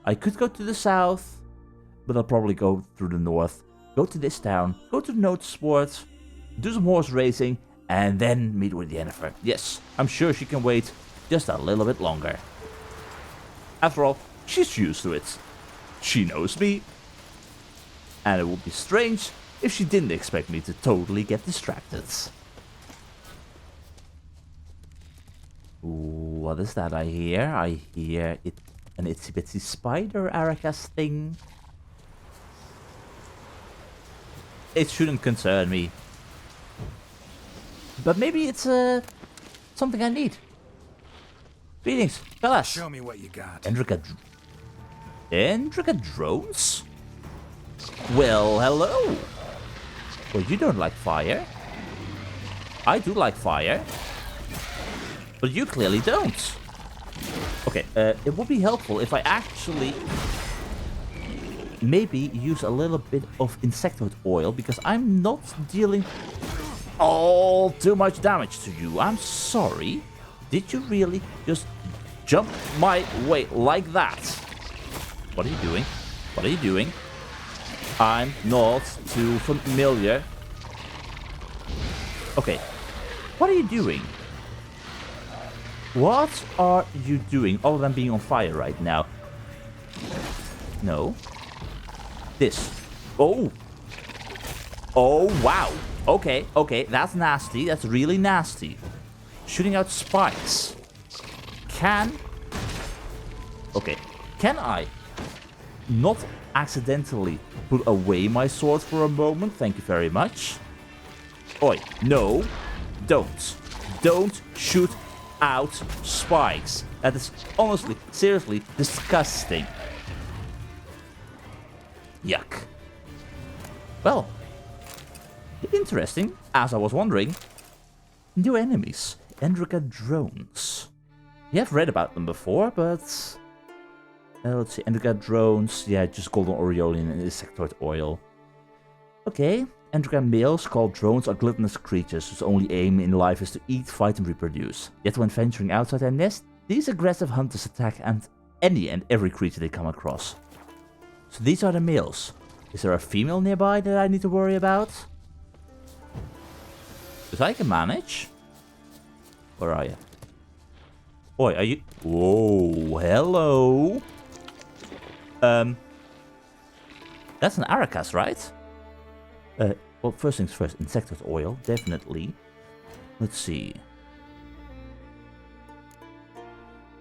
I could go to the south, but I'll probably go through the north, go to this town, go to the note sport, do some horse racing, and then meet with Yennefer. Yes, I'm sure she can wait just a little bit longer. After all, she's used to it. She knows me. And it would be strange if she didn't expect me to totally get distracted. Ooh, what is that I hear? I hear an itsy bitsy spider Arachasae thing. It shouldn't concern me. But maybe it's something I need. Greetings, fellas. Show me what you got. Endrica drones? Well, hello. Well, you don't like fire. I do like fire. But you clearly don't. Okay, it would be helpful if I actually maybe use a little bit of insectoid oil, because I'm not dealing all too much damage to you. I'm sorry. Did you really just jump my way like that? What are you doing? What are you doing? I'm not too familiar. Okay. What are you doing? What are you doing other than being on fire right now? No. This. Oh. Oh, wow. Okay, okay. That's nasty. That's really nasty. Shooting out spikes. Okay. Can I not accidentally put away my sword for a moment? Thank you very much. Oi. No. Don't. Don't shoot out spikes. That is honestly, seriously disgusting. Yuck. Well, interesting, as I was wondering. New enemies, Endrica drones. You have read about them before, but let's see, Endrica drones, yeah, just golden aureolin and insectoid oil. Okay, Endrica males called drones are gluttonous creatures whose only aim in life is to eat, fight, and reproduce. Yet when venturing outside their nest, these aggressive hunters attack any and every creature they come across. So these are the males. Is there a female nearby that I need to worry about? Because I can manage. Where are you? Boy, are you... Whoa, hello. That's an Arachasae, right? Well, first things first, insectoid oil, definitely. Let's see.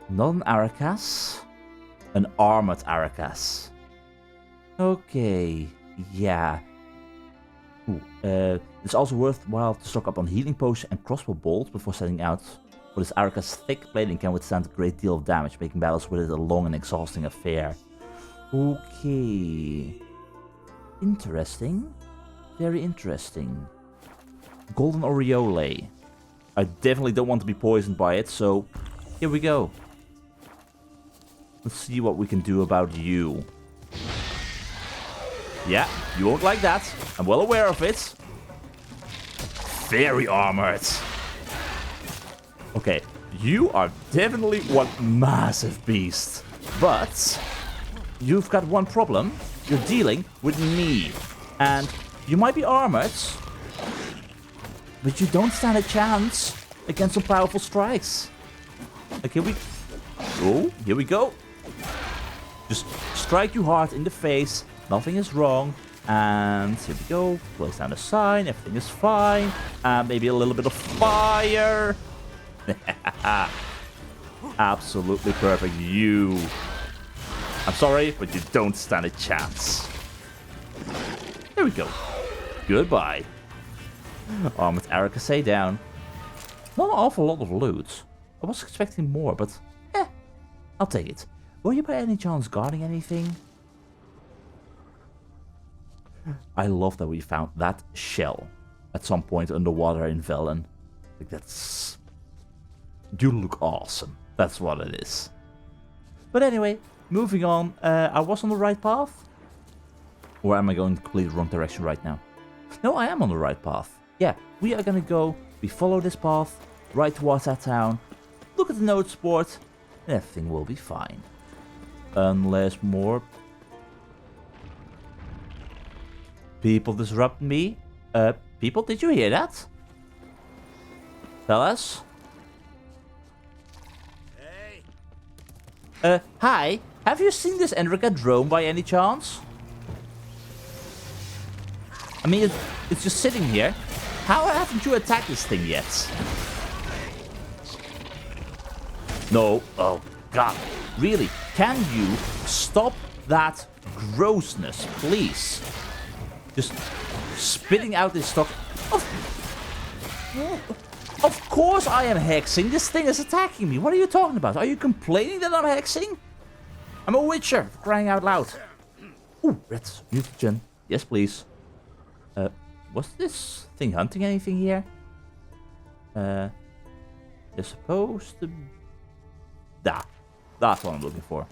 Not an Arachasae. An armored Arachasae. Okay, yeah. Ooh, it's also worthwhile to stock up on healing potion and crossbow bolts before setting out, for this Arachasae's thick plating can withstand a great deal of damage, making battles with it a long and exhausting affair. Okay. Interesting. Very interesting. Golden aureole. I definitely don't want to be poisoned by it, so here we go. Let's see what we can do about you. Yeah, you won't like that. I'm well aware of it. Very armored. Okay, you are definitely one massive beast. But you've got one problem. You're dealing with me. And you might be armored, but you don't stand a chance against some powerful strikes. Like here we go. Just strike you hard in the face. Nothing is wrong. And here we go. Place down a sign. Everything is fine. Maybe a little bit of fire. Absolutely perfect. I'm sorry, but you don't stand a chance. There we go. Goodbye. Armored Arachasae down. Not an awful lot of loot. I was expecting more, but I'll take it. Were you by any chance guarding anything? I love that we found that shell at some point underwater in Velen. Like that's... You look awesome. That's what it is. But anyway, moving on. I was on the right path? Or am I going the completely wrong direction right now? No, I am on the right path. Yeah, we are gonna go. We follow this path right towards that town. Look at the note sport. And everything will be fine. Unless more people disrupt me. People, did you hear that? Fellas? Hey. Hi. Have you seen this Endrika drone by any chance? I mean, it's just sitting here. How haven't you attacked this thing yet? No. Oh, God. Really? Can you stop that grossness, please? Just spitting out this stuff. Of course I am hexing. This thing is attacking me. What are you talking about? Are you complaining that I'm hexing? I'm a witcher, for crying out loud. Ooh, rats. Mutagen. Yes, please. Was this thing hunting anything here? They're supposed to... That's what I'm looking for.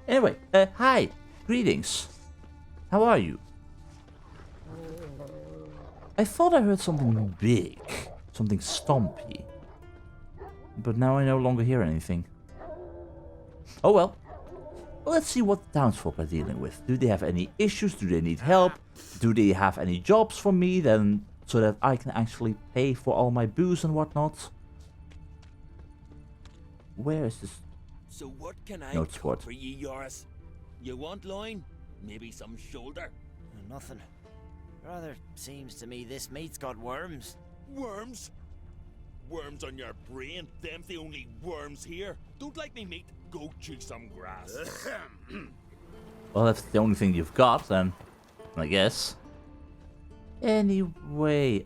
Anyway, hi. Greetings. How are you? I thought I heard something big. Something stompy. But now I no longer hear anything. Oh well. Let's see what the townsfolk are dealing with. Do they have any issues? Do they need help? Do they have any jobs for me then, so that I can actually pay for all my booze and whatnot? Where is this? So what can I Note cook spot. for ye, Yoris? You want loin? Maybe some shoulder? Nothing. Rather seems to me this meat's got worms. Worms? Worms on your brain? Them's the only worms here. Don't like me meat? Go chew some grass. Well, if it's the only thing you've got, then I guess. Anyway,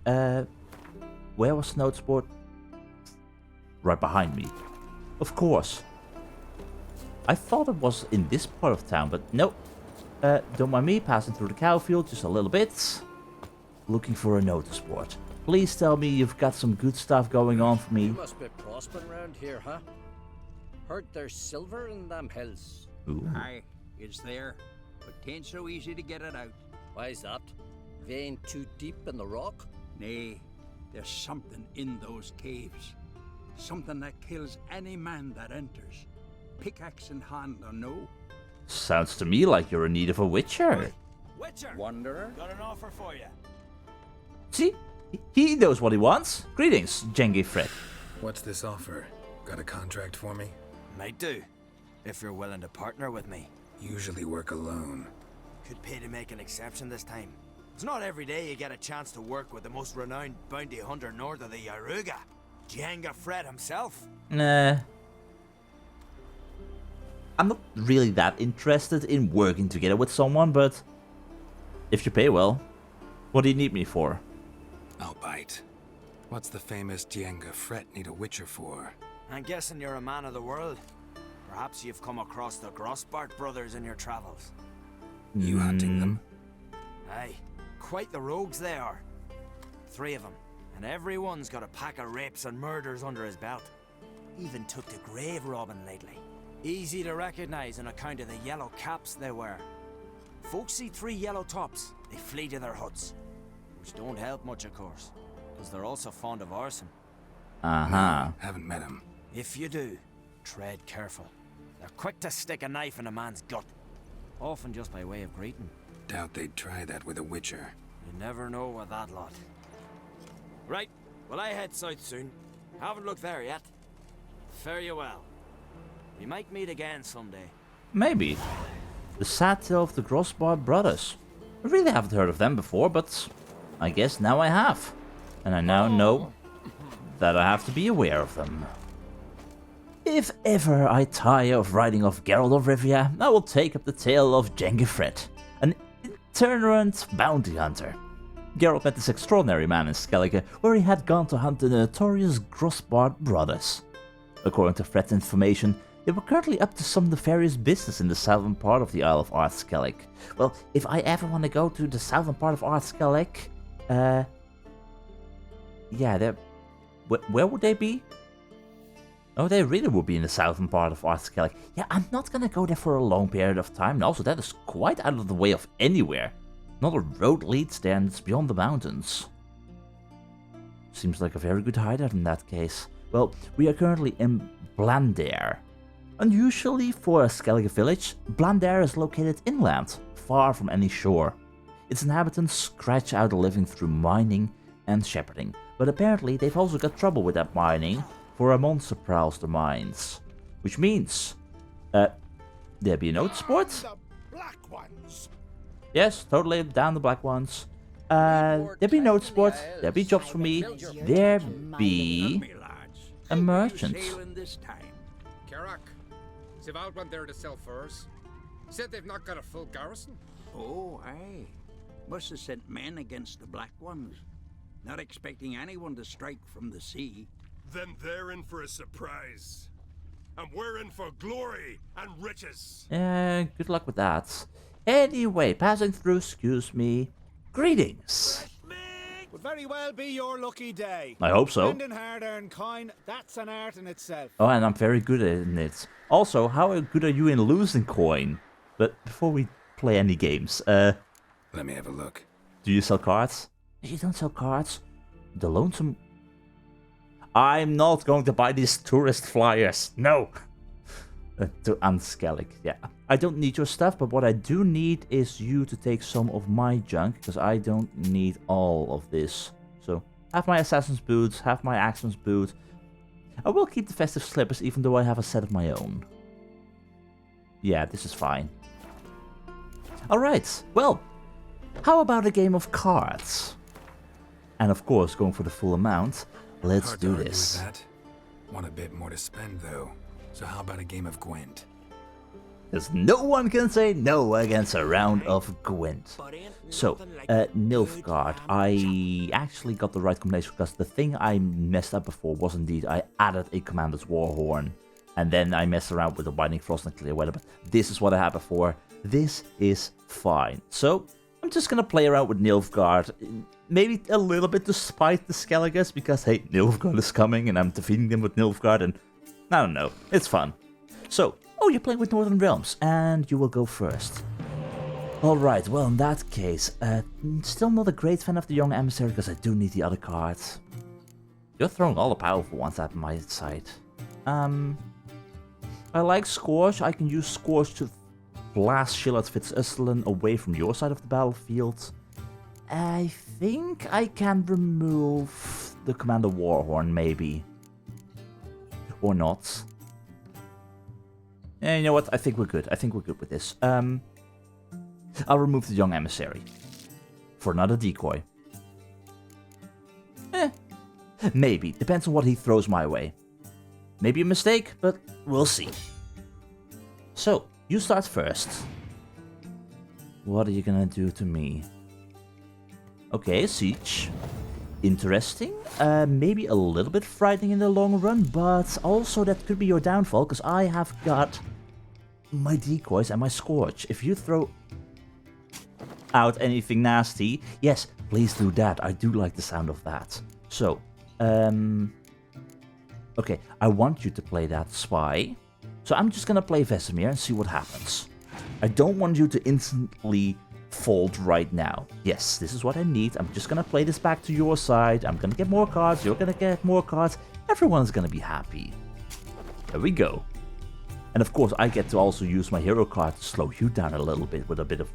where was Snowsport? Right behind me. Of course. I thought it was in this part of town, but nope. Don't mind me passing through the cow field just a little bit. Looking for a notice board. Please tell me you've got some good stuff going on for me. You must be prospering around here, huh? Heard there's silver in them hills. Ooh. Aye, it's there, but 'tain't so easy to get it out. Why's that? Vein too deep in the rock? Nay, there's something in those caves. Something that kills any man that enters. Pickaxe in hand, I know. Sounds to me like you're in need of a witcher. Witcher! Wanderer? Got an offer for you. See? He knows what he wants. Greetings, Yennefer. What's this offer? Got a contract for me? Might do, if you're willing to partner with me. Usually work alone. Could pay to make an exception this time. It's not every day you get a chance to work with the most renowned bounty hunter north of the Yaruga, Yennefer himself. Nah. I'm not really that interested in working together with someone, but if you pay well, what do you need me for? I'll bite. What's the famous Yennefer need a witcher for? I'm guessing you're a man of the world. Perhaps you've come across the Grossbart brothers in your travels. You hunting them? Aye, quite the rogues they are. 3 of them, and everyone's got a pack of rapes and murders under his belt. Even took to grave robbing lately. Easy to recognize on account of the yellow caps they wear. Folks see 3 yellow tops, they flee to their huts. Which don't help much, of course, because they're also fond of arson. Uh-huh. Haven't met him. If you do, tread careful. They're quick to stick a knife in a man's gut, often just by way of greeting. Doubt they'd try that with a witcher. You never know with that lot. Right, well I head south soon. Haven't looked there yet. Fare you well. We might meet again someday. Maybe. The sad tale of the Grossbart brothers. I really haven't heard of them before, but I guess now I have. And I now know that I have to be aware of them. If ever I tire of riding off Geralt of Rivia, I will take up the tale of Yennefer, an itinerant bounty hunter. Geralt met this extraordinary man in Skellige, where he had gone to hunt the notorious Grossbart brothers. According to Fred's information, they were currently up to some nefarious business in the southern part of the Isle of Arthskellig. Well, if I ever want to go to the southern part of Arthskellig, yeah, where would they be? Oh, they really would be in the southern part of Arthskellig. Yeah, I'm not gonna go there for a long period of time, and also that is quite out of the way of anywhere. Not a road leads there, and it's beyond the mountains. Seems like a very good hideout in that case. Well, we are currently in Blandair. Unusually for a Skellige village, Blandair is located inland, far from any shore. Its inhabitants scratch out a living through mining and shepherding, but apparently they've also got trouble with that mining, for a monster prowls the mines. Which means, there be no sport? The black ones. Yes, totally down the black ones. There be no sport, there be jobs for me, there be Me lads. a merchant. Sailing this time. Karak, they've all went there to sell furs. Said they've not got a full garrison. Oh, aye. Must have sent men against the Black Ones. Not expecting anyone to strike from the sea. Then they're in for a surprise. And we're in for glory and riches. Good luck with that. Anyway, passing through, excuse me. Greetings. Would very well be your lucky day. I hope so. Spending hard-earned coin, that's an art in itself. Oh, and I'm very good at it. Also, how good are you in losing coin? But before we play any games, Let me have a look. do you sell cards? You don't sell cards. The lonesome... I'm not going to buy these tourist flyers. No. To Unskellig, yeah. I don't need your stuff, but what I do need is you to take some of my junk, because I don't need all of this. So, have my assassin's boots, have my axeman's boot. I will keep the festive slippers, even though I have a set of my own. Yeah, this is fine. Alright, well, how about a game of cards? And of course, going for the full amount, let's Hard do to argue this. with that. Want a bit more to spend, though. So how about a game of Gwent? Because no one can say no against a round of Gwent. So, Nilfgaard, I actually got the right combination, because the thing I messed up before was indeed I added a Commander's Warhorn. And then I messed around with the Binding Frost and Clear Weather, but this is what I had before. This is fine. So, I'm just gonna play around with Nilfgaard. Maybe a little bit to spite the Skelliges, because hey, Nilfgaard is coming and I'm defeating them with Nilfgaard, and I don't know, it's fun. So, oh, you're playing with Northern Realms, and you will go first. Alright, well, in that case, still not a great fan of the Young Emissary, because I do need the other cards. You're throwing all the powerful ones at my side. I like Scorch. I can use Scorch to blast Shilad Fitzuslan away from your side of the battlefield. I think I can remove the Commander Warhorn, maybe. Or not. And you know what? I think we're good. I think we're good with this. I'll remove the Young Emissary. For another decoy. Maybe. Depends on what he throws my way. Maybe a mistake, but we'll see. So, you start first. What are you gonna do to me? Okay, Siege. Interesting. Maybe a little bit frightening in the long run, but also that could be your downfall, because I have got my decoys and my Scorch. If you throw out anything nasty, yes, please do that. I do like the sound of that. So, okay, I want you to play that Spy. So I'm just gonna play Vesemir and see what happens. I don't want you to instantly fold right now. Yes, this is what I need. I'm just gonna play this back to your side. I'm gonna get more cards, you're gonna get more cards. Everyone's gonna be happy. There we go. And of course, I get to also use my hero card to slow you down a little bit with a bit of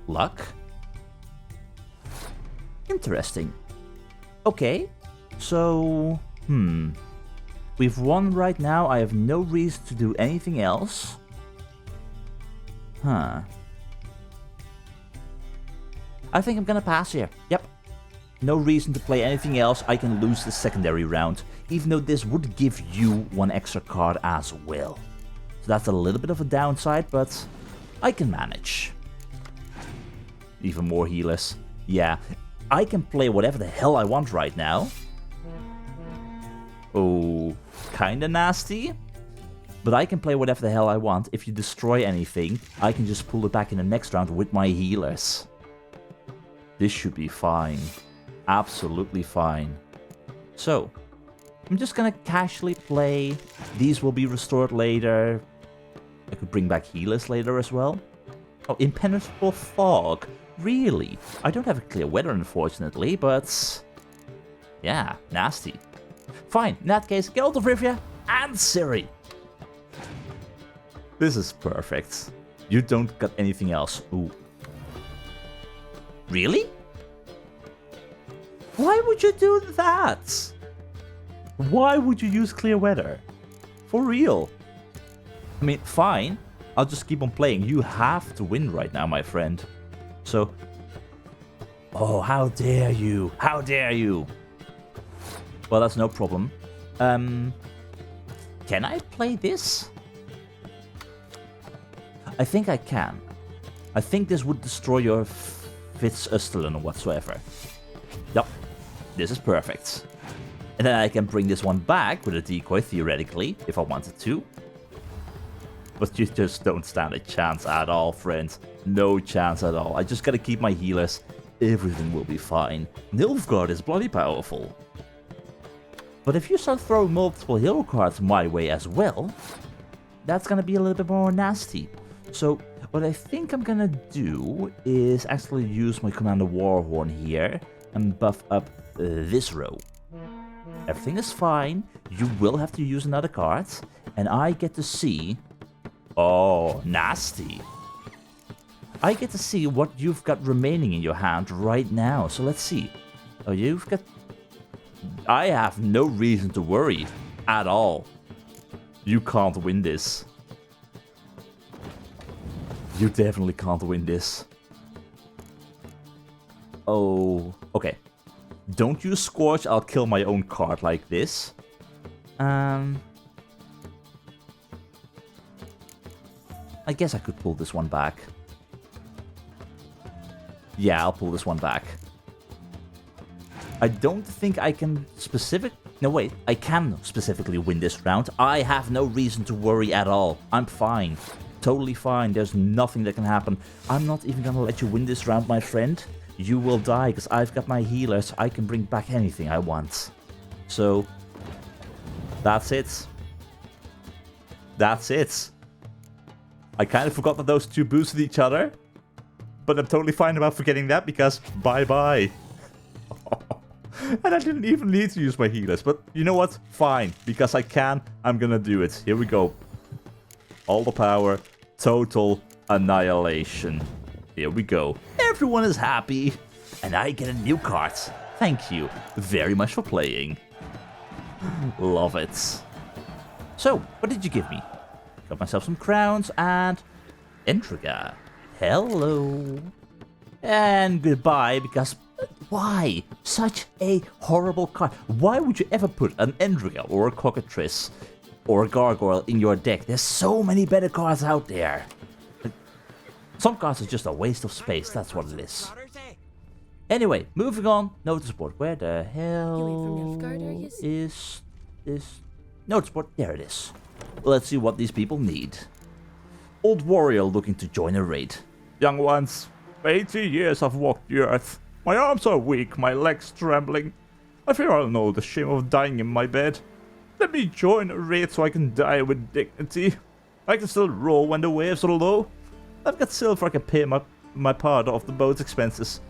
luck. Interesting. Okay, so... We've won right now. I have no reason to do anything else. Huh. I think I'm gonna pass here. Yep. No reason to play anything else. I can lose the secondary round, even though this would give you one extra card as well. So that's a little bit of a downside, but I can manage. Even more healers. Yeah. I can play whatever the hell I want right now. Oh, kinda nasty. But I can play whatever the hell I want. If you destroy anything, I can just pull it back in the next round with my healers. This should be fine. Absolutely fine. So, I'm just gonna casually play. These will be restored later. I could bring back healers later as well. Oh, Impenetrable Fog. Really? I don't have a clear weather, unfortunately, but... yeah, nasty. Fine, in that case, Geralt of Rivia and Ciri. This is perfect. You don't got anything else. Ooh. Really? Why would you do that? Why would you use clear weather? For real? I mean, fine. I'll just keep on playing. You have to win right now, my friend. So... Oh, how dare you? How dare you? Well, that's no problem. Can I play this? I think I can. I think this would destroy your Fitzustelen or whatsoever. Yup. This is perfect. And then I can bring this one back with a decoy, theoretically, if I wanted to. But you just don't stand a chance at all, friends. No chance at all. I just gotta keep my healers. Everything will be fine. Nilfgaard is bloody powerful. But if you start throwing multiple hero cards my way as well, that's gonna be a little bit more nasty. So what I think I'm gonna do is actually use my Commander Warhorn here and buff up this row. Everything is fine. You will have to use another card. And I get to see... Oh, nasty. I get to see what you've got remaining in your hand right now. So let's see. Oh, you've got... I have no reason to worry at all. You can't win this. You definitely can't win this. Oh, okay. Don't use Scorch, I'll kill my own card like this. I guess I could pull this one back. Yeah, I'll pull this one back. I don't think I can No, wait. I can specifically win this round. I have no reason to worry at all. I'm fine. Totally fine. There's nothing that can happen. I'm not even gonna let you win this round, my friend. You will die, because I've got my healers. I can bring back anything I want. So, that's it. That's it. I kind of forgot that those two boosted each other. But I'm totally fine about forgetting that, because bye-bye. And I didn't even need to use my healers. But you know what? Fine. Because I can, I'm gonna do it. Here we go. All the power. Total annihilation. Here we go. Everyone is happy. And I get a new card. Thank you very much for playing. Love it. So, what did you give me? Got myself some crowns and... Endriga. Hello. And goodbye, because... Why? Such a horrible card. Why would you ever put an Endriga or a Cockatrice or a Gargoyle in your deck? There's so many better cards out there. Some cards are just a waste of space, that's what it is. Anyway, moving on. Notice board. Where the hell is this? Notice board. There it is. Let's see what these people need. Old warrior looking to join a raid. Young ones, for 80 years I've walked the earth. My arms are weak, my legs trembling. I fear I'll know the shame of dying in my bed. Let me join a raid so I can die with dignity. I can still roll when the waves are low. I've got silver I can pay my part of the boat's expenses.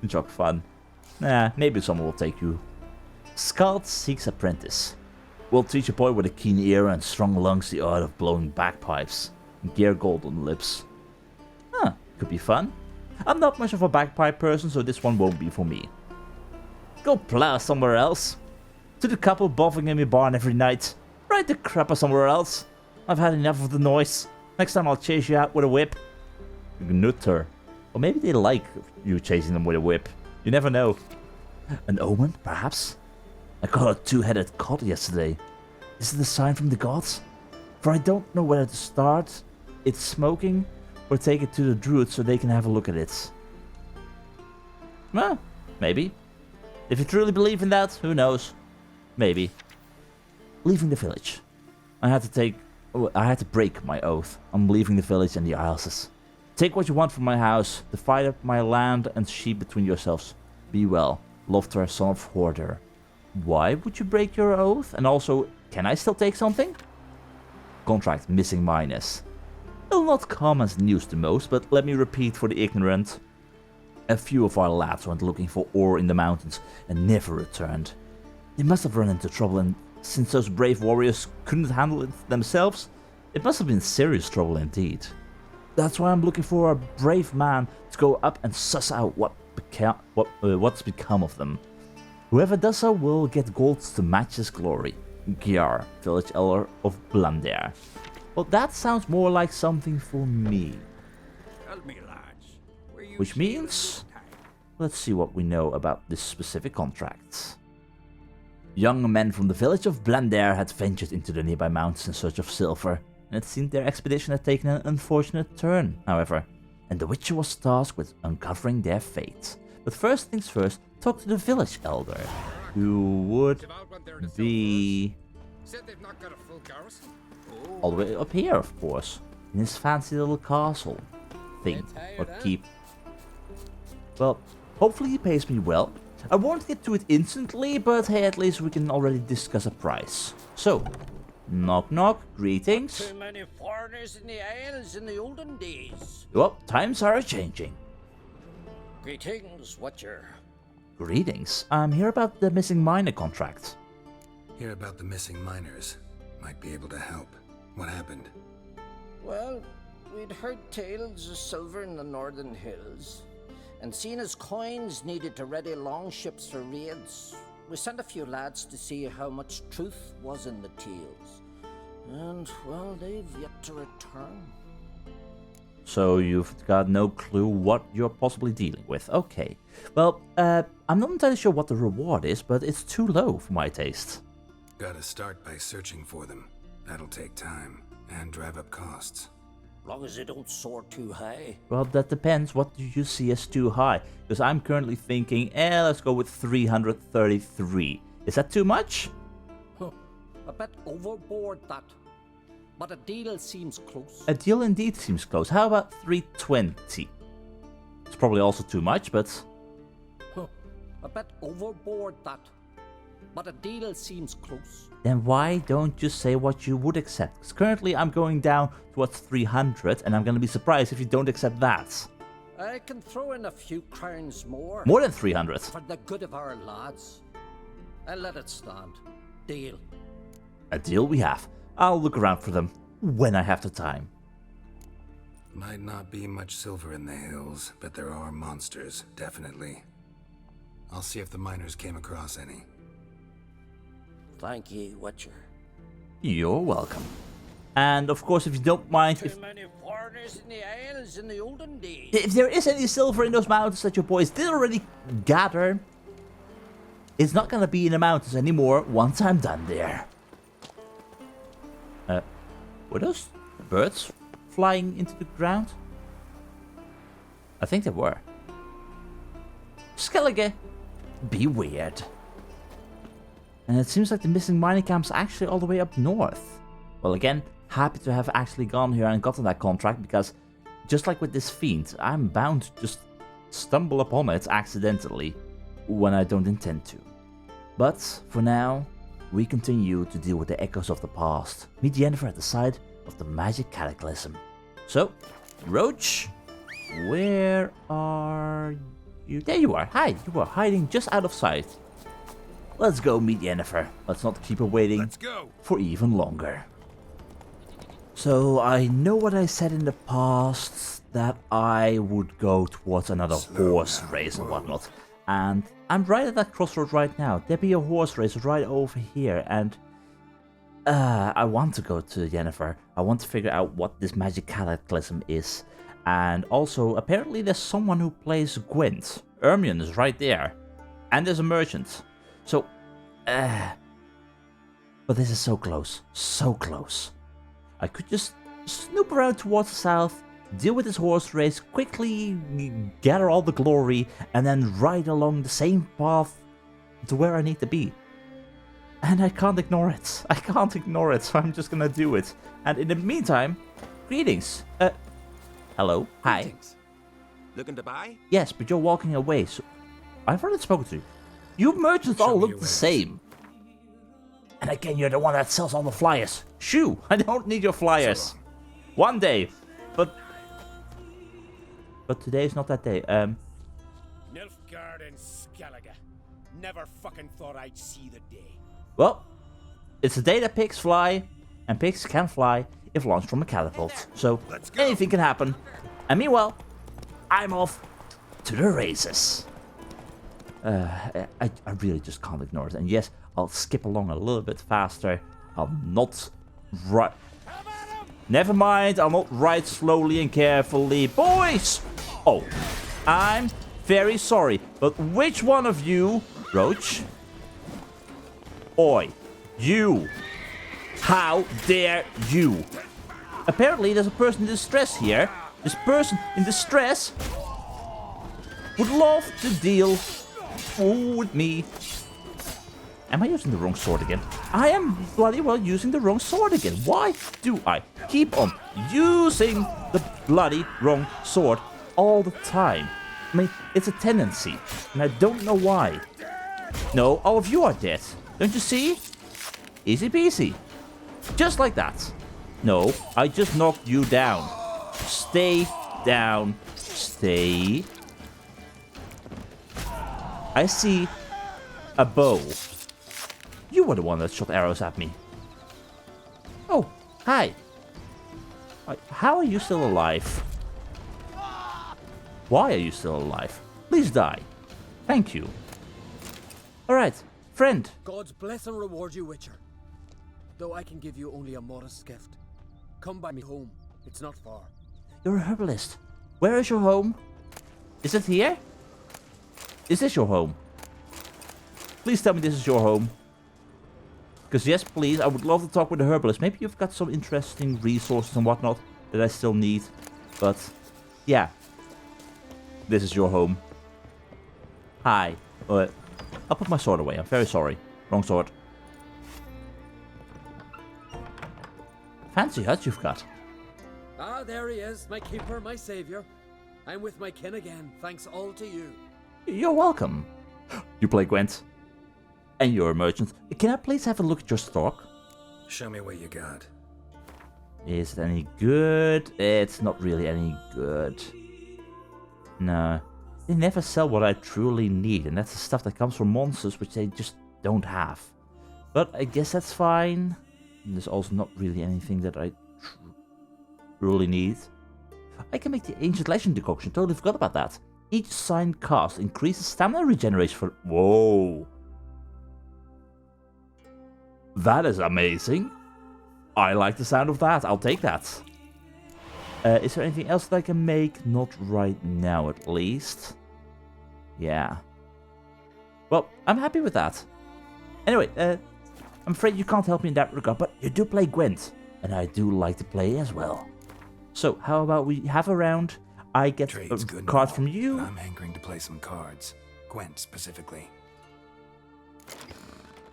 Jog fun. Nah, maybe someone will take you. Skald seeks apprentice. Will teach a boy with a keen ear and strong lungs the art of blowing bagpipes. Gear gold on lips. Huh, could be fun. I'm not much of a bagpipe person, so this one won't be for me. Go plow somewhere else. To the couple bothering in my barn every night. Ride the crapper somewhere else. I've had enough of the noise. Next time I'll chase you out with a whip. Gnutter. Or maybe they like you chasing them with a whip. You never know. An omen, perhaps? I caught a two-headed cod yesterday. Is it a sign from the gods? For I don't know whether to start it smoking or take it to the druids so they can have a look at it. Well, maybe. If you truly believe in that, who knows? Maybe. Leaving the village. I had to break my oath. I'm leaving the village and the Isles. Take what you want from my house. Divide up my land and sheep between yourselves. Be well. Lofter, son of Hoarder. Why would you break your oath? And also, can I still take something? Contract missing minus. Will not come as news to most, but let me repeat for the ignorant. A few of our lads went looking for ore in the mountains and never returned. They must have run into trouble, and since those brave warriors couldn't handle it themselves, It must have been serious trouble indeed. That's why I'm looking for a brave man to go up and suss out what's become of them. Whoever does so will get gold to match his glory. Gyar, village elder of Blandair. Well, that sounds more like something for me. Tell me, lads, where you Which sailing means, this time? let's see what we know about this specific contract. Young men from the village of Blandair had ventured into the nearby mountains in search of silver, and it seemed their expedition had taken an unfortunate turn, however, and the Witcher was tasked with uncovering their fate. But first things first, talk to the village elder, who would be Said they've not got a full garrison. all the way up here, of course, in his fancy little castle thing, or keep. Well, hopefully he pays me well. I won't get to it instantly, but hey, at least we can already discuss a price. So, knock knock, greetings. Too many foreigners in the Isles in the olden days. Well, times are changing. Greetings, Watcher. Greetings, I'm here about the missing miner contract. Hear about the missing miners. Might be able to help. What happened? Well, we'd heard tales of silver in the northern hills, and seen as coins needed to ready longships for raids, we sent a few lads to see how much truth was in the tales. And, well, they've yet to return. So you've got no clue what you're possibly dealing with. Okay. Well, I'm not entirely sure what the reward is, but it's too low for my taste. Gotta start by searching for them. That'll take time and drive up costs. Long as they don't soar too high. Well, that depends. What do you see as too high? Because I'm currently thinking, let's go with 333. Is that too much? A bit overboard, that. But a deal seems close. A deal indeed seems close. How about 320? It's probably also too much, but... A bit overboard, that. But a deal seems close. Then why don't you say what you would accept? Because currently I'm going down towards 300, and I'm going to be surprised if you don't accept that. I can throw in a few crowns more. More than 300. For the good of our lads. I'll let it stand. Deal. A deal we have. I'll look around for them when I have the time. Might not be much silver in the hills, but there are monsters, definitely. I'll see if the miners came across any. Thank you, Watcher. You're welcome. And of course, if you don't mind, Too many foreigners in the Isles in the olden days. if there is any silver in those mountains that your boys did already gather, it's not gonna be in the mountains anymore once I'm done there. Were those birds flying into the ground? I think they were. Skellige, be weird. And it seems like the missing mining camp's actually all the way up north. Well, again, happy to have actually gone here and gotten that contract, because just like with this fiend, I'm bound to just stumble upon it accidentally when I don't intend to. But for now, we continue to deal with the echoes of the past. Meet Yennefer at the side of the magic cataclysm. So, Roach, where are you? There you are. Hi, you are hiding just out of sight. Let's go meet Yennefer. Let's not keep her waiting Let's go. for even longer. So, I know what I said in the past, that I would go towards another horse race and whatnot. And I'm right at that crossroad right now. There be a horse race right over here, and I want to go to Yennefer. I want to figure out what this magic cataclysm is. And also, apparently there's someone who plays Gwent. Ermion is right there. And there's a merchant. So, but this is so close. So close. I could just snoop around towards the south, deal with this horse race, quickly gather all the glory, and then ride along the same path to where I need to be. And I can't ignore it. I can't ignore it, so I'm just gonna do it. And in the meantime, greetings. Hello. Hi. Greetings. Looking to buy? Yes, but you're walking away, so I've already spoken to you. You merchants all look the same. And again, you're the one that sells all the flyers. Shoo! I don't need your flyers. One day. But today's not that day. Nilfgaard and Skellige. Never fucking thought I'd see the day. Well, it's a day that pigs fly, and pigs can fly if launched from a catapult. So anything can happen. And meanwhile, I'm off to the races. I really just can't ignore it. And yes, I'll skip along a little bit faster. I'll not ride... Never mind, I'll not ride slowly and carefully. Boys! Oh, I'm very sorry. But which one of you... Roach? Oi. You. How dare you? Apparently there's a person in distress here. This person in distress would love to deal with me. Am I using the wrong sword again? I am bloody well using the wrong sword again. Why do I keep on using the bloody wrong sword all the time? I mean, it's a tendency, and I don't know why. No, all of you are dead. Don't you see? Easy peasy. Just like that. No, I just knocked you down. Stay down. Stay. I see a bow. You were the one that shot arrows at me. Oh, hi. How are you still alive? Why are you still alive? Please die. Thank you. Alright, friend. God's bless and reward you, Witcher. Though I can give you only a modest gift. Come by me home. It's not far. You're a herbalist. Where is your home? Is it here? Is this your home? Please tell me this is your home. Because yes, please, I would love to talk with the herbalist. Maybe you've got some interesting resources and whatnot that I still need. But, yeah. This is your home. Hi. I'll put my sword away. I'm very sorry. Wrong sword. Fancy hut you've got. Ah, there he is, my keeper, my savior. I'm with my kin again, thanks all to you. You're welcome. You play Gwent. And you're a merchant. Can I please have a look at your stock? Show me what you got. Is it any good? It's not really any good. No. They never sell what I truly need, and that's the stuff that comes from monsters which they just don't have. But I guess that's fine. And there's also not really anything that I truly need. I can make the Ancient Legend decoction, totally forgot about that. Each sign cast increases stamina regeneration for... Whoa! That is amazing. I like the sound of that, I'll take that. Is there anything else that I can make? Not right now, at least. Yeah. Well, I'm happy with that. Anyway, I'm afraid you can't help me in that regard, but you do play Gwent. And I do like to play as well. So, how about we have a round? I get a card from you. I'm hankering to play some cards. Gwent, specifically.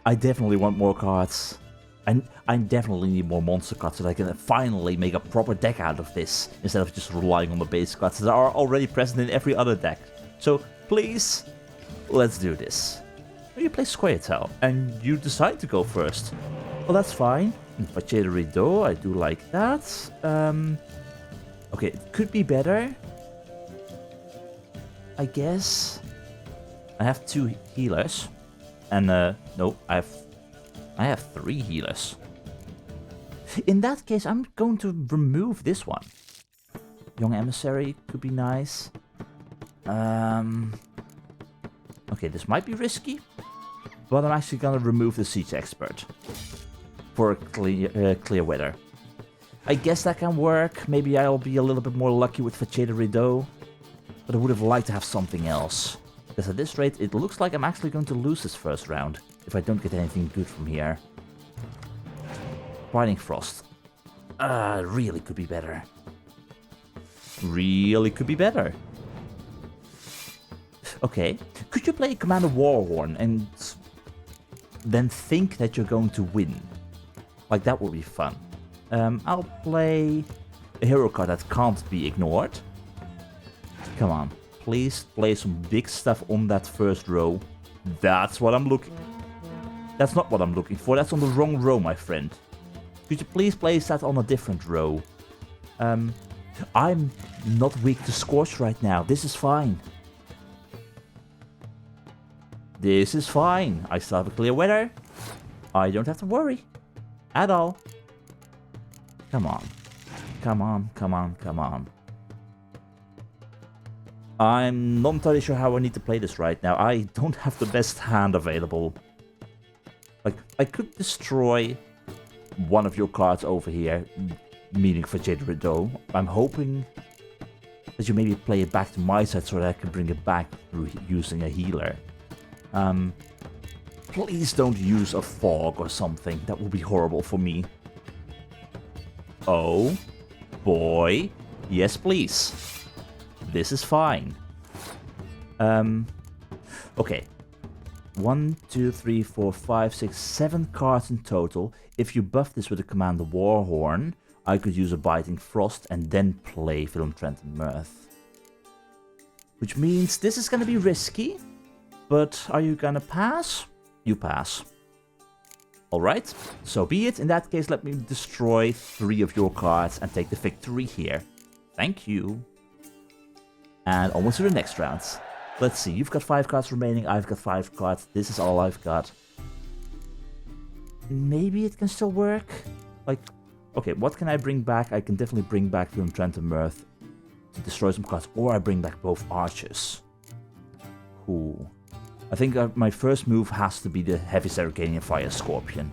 I definitely want more cards. I definitely need more monster cards so that I can finally make a proper deck out of this, instead of just relying on the base cards that are already present in every other deck. So, please, let's do this. You play Square Tail, and you decide to go first. Well, that's fine. Facere Rideau, I do like that. Okay, it could be better. I guess. I have 2 healers. And, no, I have 3 healers. In that case, I'm going to remove this one. Young Emissary could be nice. Okay, this might be risky. But I'm actually going to remove the Siege Expert. For clear weather. I guess that can work. Maybe I'll be a little bit more lucky with Facere Rideau. But I would have liked to have something else. Because at this rate, it looks like I'm actually going to lose this first round. If I don't get anything good from here. Riding Frost. Really could be better. Really could be better. Okay. Could you play Commander Warhorn and then think that you're going to win? Like, that would be fun. I'll play a hero card that can't be ignored. Come on. Please play some big stuff on that first row. That's what I'm looking... That's not what I'm looking for. That's on the wrong row, my friend. Could you please place that on a different row? I'm not weak to Scorch right now. This is fine. This is fine. I still have a clear weather. I don't have to worry. At all. Come on. Come on, come on, come on. I'm not entirely sure how I need to play this right now. I don't have the best hand available. Like, I could destroy one of your cards over here, meaning for Jade Rideau. I'm hoping that you maybe play it back to my side so that I can bring it back through using a healer. Please don't use a fog or something. That will be horrible for me. Oh, boy. Yes, please. This is fine. Okay. 1, 2, 3, 4, 5, 6, 7 cards in total. If you buff this with a Commander Warhorn, I could use a Biting Frost and then play Film Trenton Mirth. Which means this is gonna be risky, but are you gonna pass? You pass. Alright, so be it. In that case, let me destroy 3 of your cards and take the victory here. Thank you. And almost to the next round. Let's see, you've got 5 cards remaining, I've got 5 cards. This is all I've got. Maybe it can still work? Like, okay, what can I bring back? I can definitely bring back Film Trenton Mirth to destroy some cards, or I bring back both archers. Ooh. I think my first move has to be the Heavy Sericanian Fire Scorpion.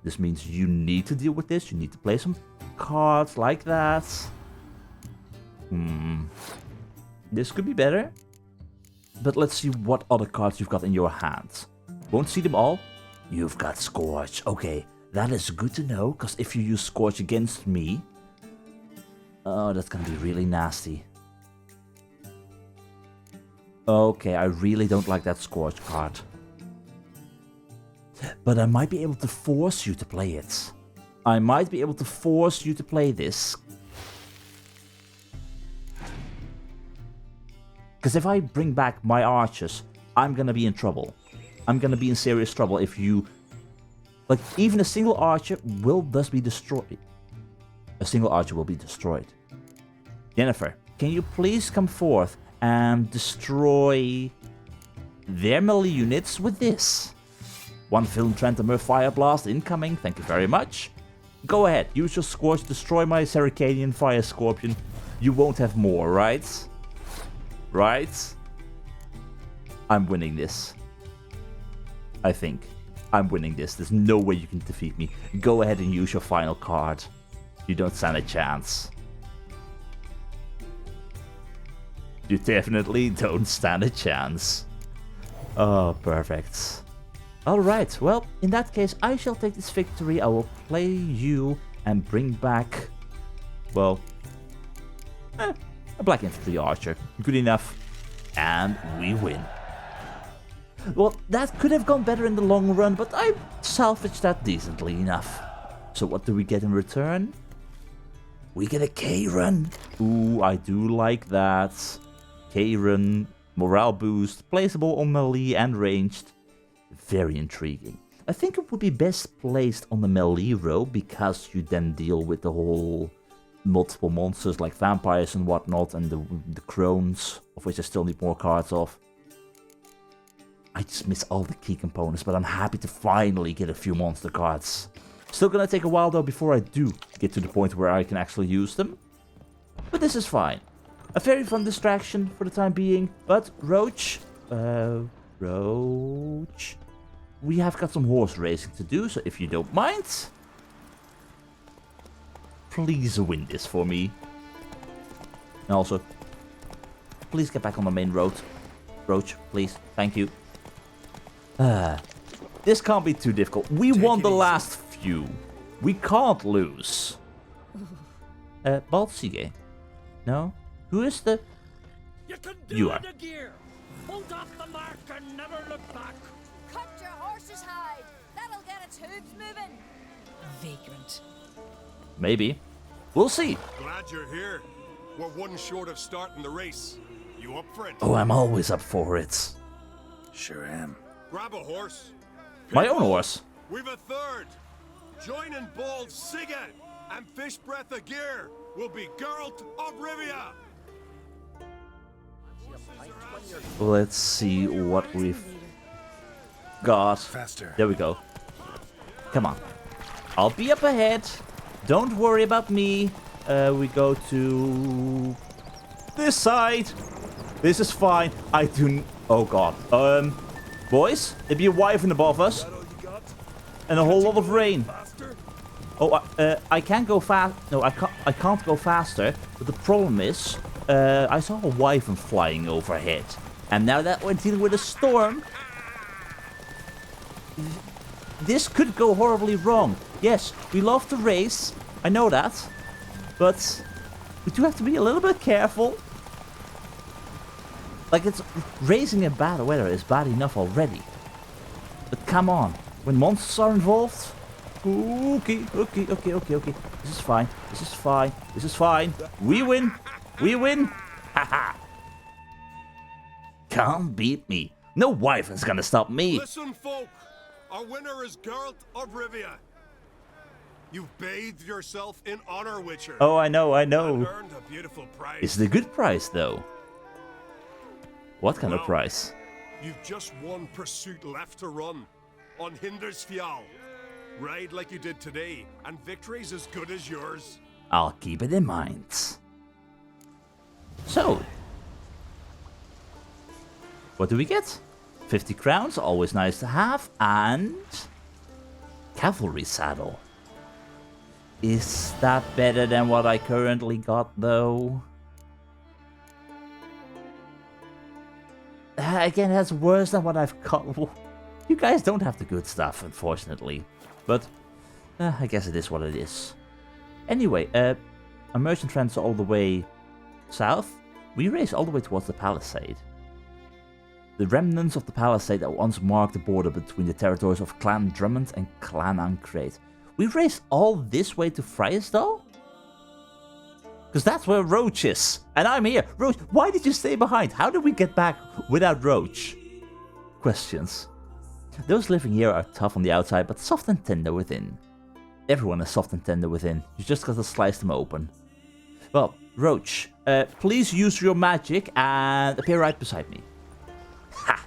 This means you need to deal with this, you need to play some cards like that. This could be better. But let's see what other cards you've got in your hand. Won't see them all. You've got Scorch. Okay, that is good to know, because if you use Scorch against me... Oh, that's gonna be really nasty. Okay, I really don't like that Scorch card. But I might be able to force you to play it. I might be able to force you to play this. Because if I bring back my archers, I'm gonna be in trouble. I'm gonna be in serious trouble if you... Like, even a single archer will thus be destroyed. A single archer will be destroyed. Yennefer, can you please come forth and destroy their melee units with this? 1 Film Trenton Mirth Fire Blast incoming, thank you very much. Go ahead, use your Scorch, destroy my Sericanian Fire Scorpion. You won't have more, right? Right? I'm winning this. I think. I'm winning this. There's no way you can defeat me. Go ahead and use your final card. You don't stand a chance. You definitely don't stand a chance. Oh, perfect. Alright, well, in that case, I shall take this victory. I will play you and bring back... Well... a Black Infantry Archer. Good enough. And we win. Well, that could have gone better in the long run, but I salvaged that decently enough. So what do we get in return? We get a K-Run. Ooh, I do like that. K-Run, morale boost, placeable on melee and ranged. Very intriguing. I think it would be best placed on the melee row, because you then deal with the whole... multiple monsters like vampires and whatnot, and the crones, of which I still need more cards of. I just miss all the key components, but I'm happy to finally get a few monster cards. Still gonna take a while though before I do get to the point where I can actually use them. But this is fine. A very fun distraction for the time being, but Roach, we have got some horse racing to do, so if you don't mind... Please win this for me. And also, please get back on the main road. Roach, please. Thank you. This can't be too difficult. We won the last few. We can't lose. Baltsige. No? Who is the... You are. Hold off the mark and never look back. Cut your horse's hide. That'll get its hooves moving. Vagrant. Maybe. We'll see. Glad you're here. We're one short of starting the race. You up for it? Oh, I'm always up for it. Sure am. Grab a horse. My own horse. We've a third. Joining Bald Siga and Fish Breath of Gear will be Geralt of Rivia. Let's see what we've got. Faster. There we go. Come on. I'll be up ahead. Don't worry about me. We go to this side. This is fine. I do. Oh god. Boys, there be a wyvern above us, and a whole lot of rain. Oh, I can't go fast. No, I can't go faster. But the problem is, I saw a wyvern flying overhead, and now that we're dealing with a storm, this could go horribly wrong. Yes, we love to race. I know that, but we do have to be a little bit careful. Like, it's racing in bad weather is bad enough already. But come on, when monsters are involved. Okay. This is fine. This is fine. This is fine. We win. We win. Haha. Can't beat me. No wyvern's gonna stop me. Listen, folk. Our winner is Geralt of Rivia. You've bathed yourself in honor, Witcher. Oh, I know. And earned a beautiful prize. Is it a good prize, though? What kind of prize? You've just one pursuit left to run. On Hindersfjall. Ride like you did today, and victory's as good as yours. I'll keep it in mind. So, what do we get? 50 crowns, always nice to have, and cavalry saddle. Is that better than what I currently got, though? Again, that's worse than what I've got. You guys don't have the good stuff, unfortunately. But I guess it is what it is. Anyway, our merchant friends are all the way south. We race all the way towards the palisade. The remnants of the palisade that once marked the border between the territories of Clan Drummond and Clan Ancrate. We raced all this way to Friesdal? Because that's where Roach is. And I'm here. Roach, why did you stay behind? How did we get back without Roach? Questions. Those living here are tough on the outside, but soft and tender within. Everyone is soft and tender within. You just gotta slice them open. Well, Roach, please use your magic and appear right beside me. Ha!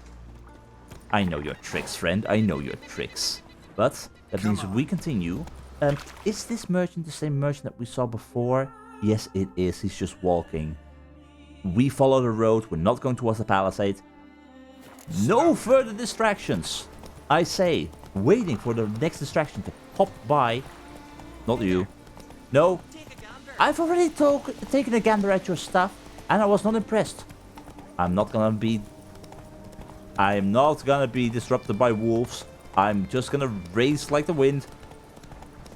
I know your tricks, friend. I know your tricks. But that means we continue. Is this merchant the same merchant that we saw before? Yes, it is. He's just walking. We follow the road. We're not going towards the palisade. No further distractions. I say, waiting for the next distraction to pop by. Not you. No. I've already taken a gander at your stuff, and I was not impressed. I'm not gonna be disrupted by wolves. I'm just gonna race like the wind.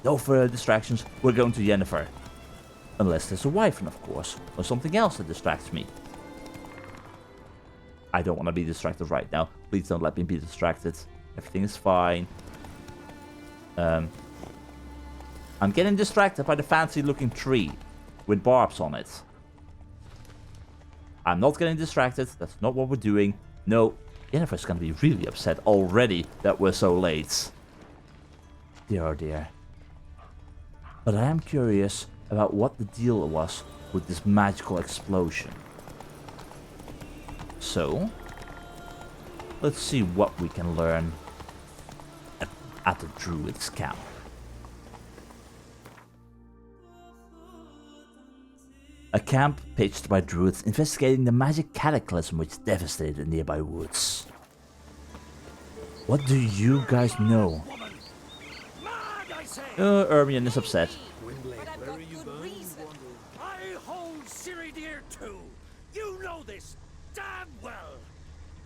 No further distractions. We're going to Yennefer. Unless there's a wyvern, of course, or something else that distracts me. I don't want to be distracted right now. Please don't let me be distracted. Everything is fine. I'm getting distracted by the fancy looking tree with barbs on it. I'm not getting distracted. That's not what we're doing. No, Yennefer's gonna be really upset already that we're so late. Dear oh dear. But I am curious about what the deal was with this magical explosion. So, let's see what we can learn at the druids camp. A camp pitched by druids investigating the magic cataclysm which devastated the nearby woods. What do you guys know? Ermion is upset. I hold Ciri dear too. You know this damn well.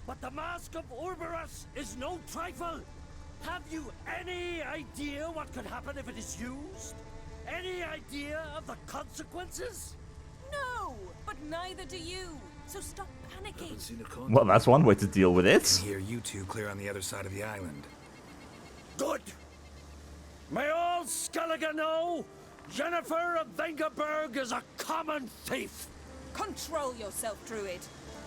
But the mask of Uroboros is no trifle. Have you any idea what could happen if it is used? Any idea of the consequences? No, but neither do you. So stop panicking. Well, that's one way to deal with it. I hear you two clear on the other side of the island. Good. May all Skellige know, Yennefer of Vengerberg is a common thief. Control yourself, Druid.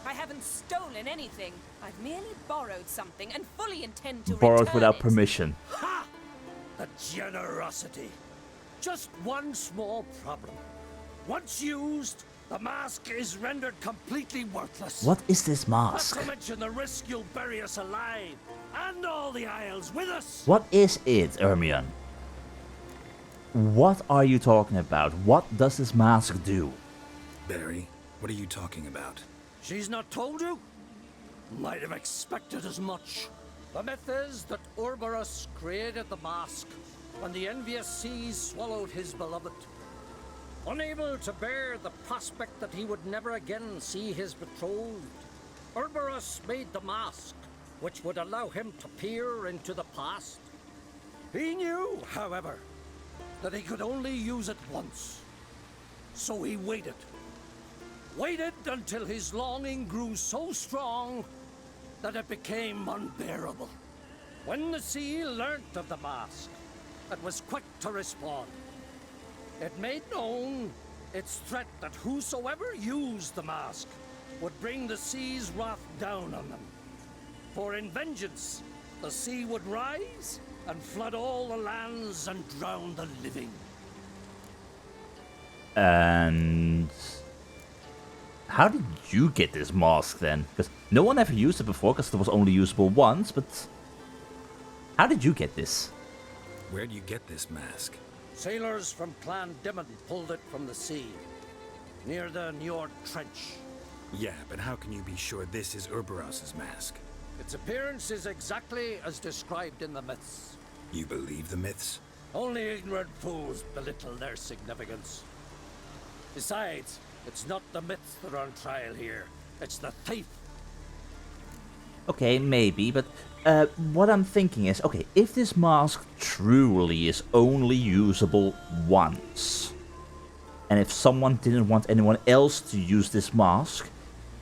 I haven't stolen anything. I've merely borrowed something and fully intend to borrowed return without it. permission. Ha! The generosity. Just one small problem. Once used, the mask is rendered completely worthless. What is this mask? Not to mention the risk you'll bury us alive, and all the Isles with us. What is it, Ermion? What are you talking about? What does this mask do? Barry, what are you talking about? She's not told you? Might have expected as much. The myth is that Uroboros created the mask when the envious seas swallowed his beloved. Unable to bear the prospect that he would never again see his betrothed, Uroboros made the mask, which would allow him to peer into the past. He knew, however, that he could only use it once. So he waited. Waited until his longing grew so strong that it became unbearable. When the sea learnt of the mask, it was quick to respond. It made known its threat that whosoever used the mask would bring the sea's wrath down on them. For in vengeance, the sea would rise and flood all the lands and drown the living. And how did you get this mask then? Because no one ever used it before, because it was only usable once, but how did you get this? Where do you get this mask? Sailors from Clan Dimon pulled it from the sea, near the Njord Trench. Yeah, but how can you be sure this is Uroboros' mask? Its appearance is exactly as described in the myths. You believe the myths? Only ignorant fools belittle their significance. Besides, it's not the myths that are on trial here. It's the thief. Okay, maybe, but what I'm thinking is, okay, if this mask truly is only usable once, and if someone didn't want anyone else to use this mask,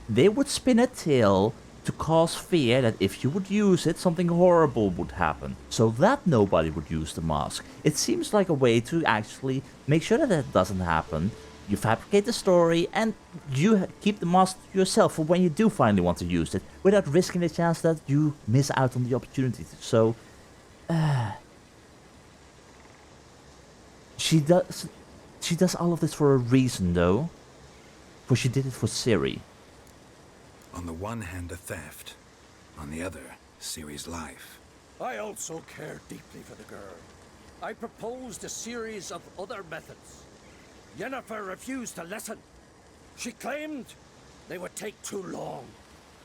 they would spin a tale to cause fear that if you would use it, something horrible would happen, so that nobody would use the mask. It seems like a way to actually make sure that that doesn't happen. You fabricate the story, and you keep the mask to yourself for when you do finally want to use it, without risking the chance that you miss out on the opportunity. So, she does all of this for a reason, though. For she did it for Ciri. On the one hand, a theft. On the other, Ciri's life. I also care deeply for the girl. I proposed a series of other methods. Yennefer refused to listen. She claimed they would take too long.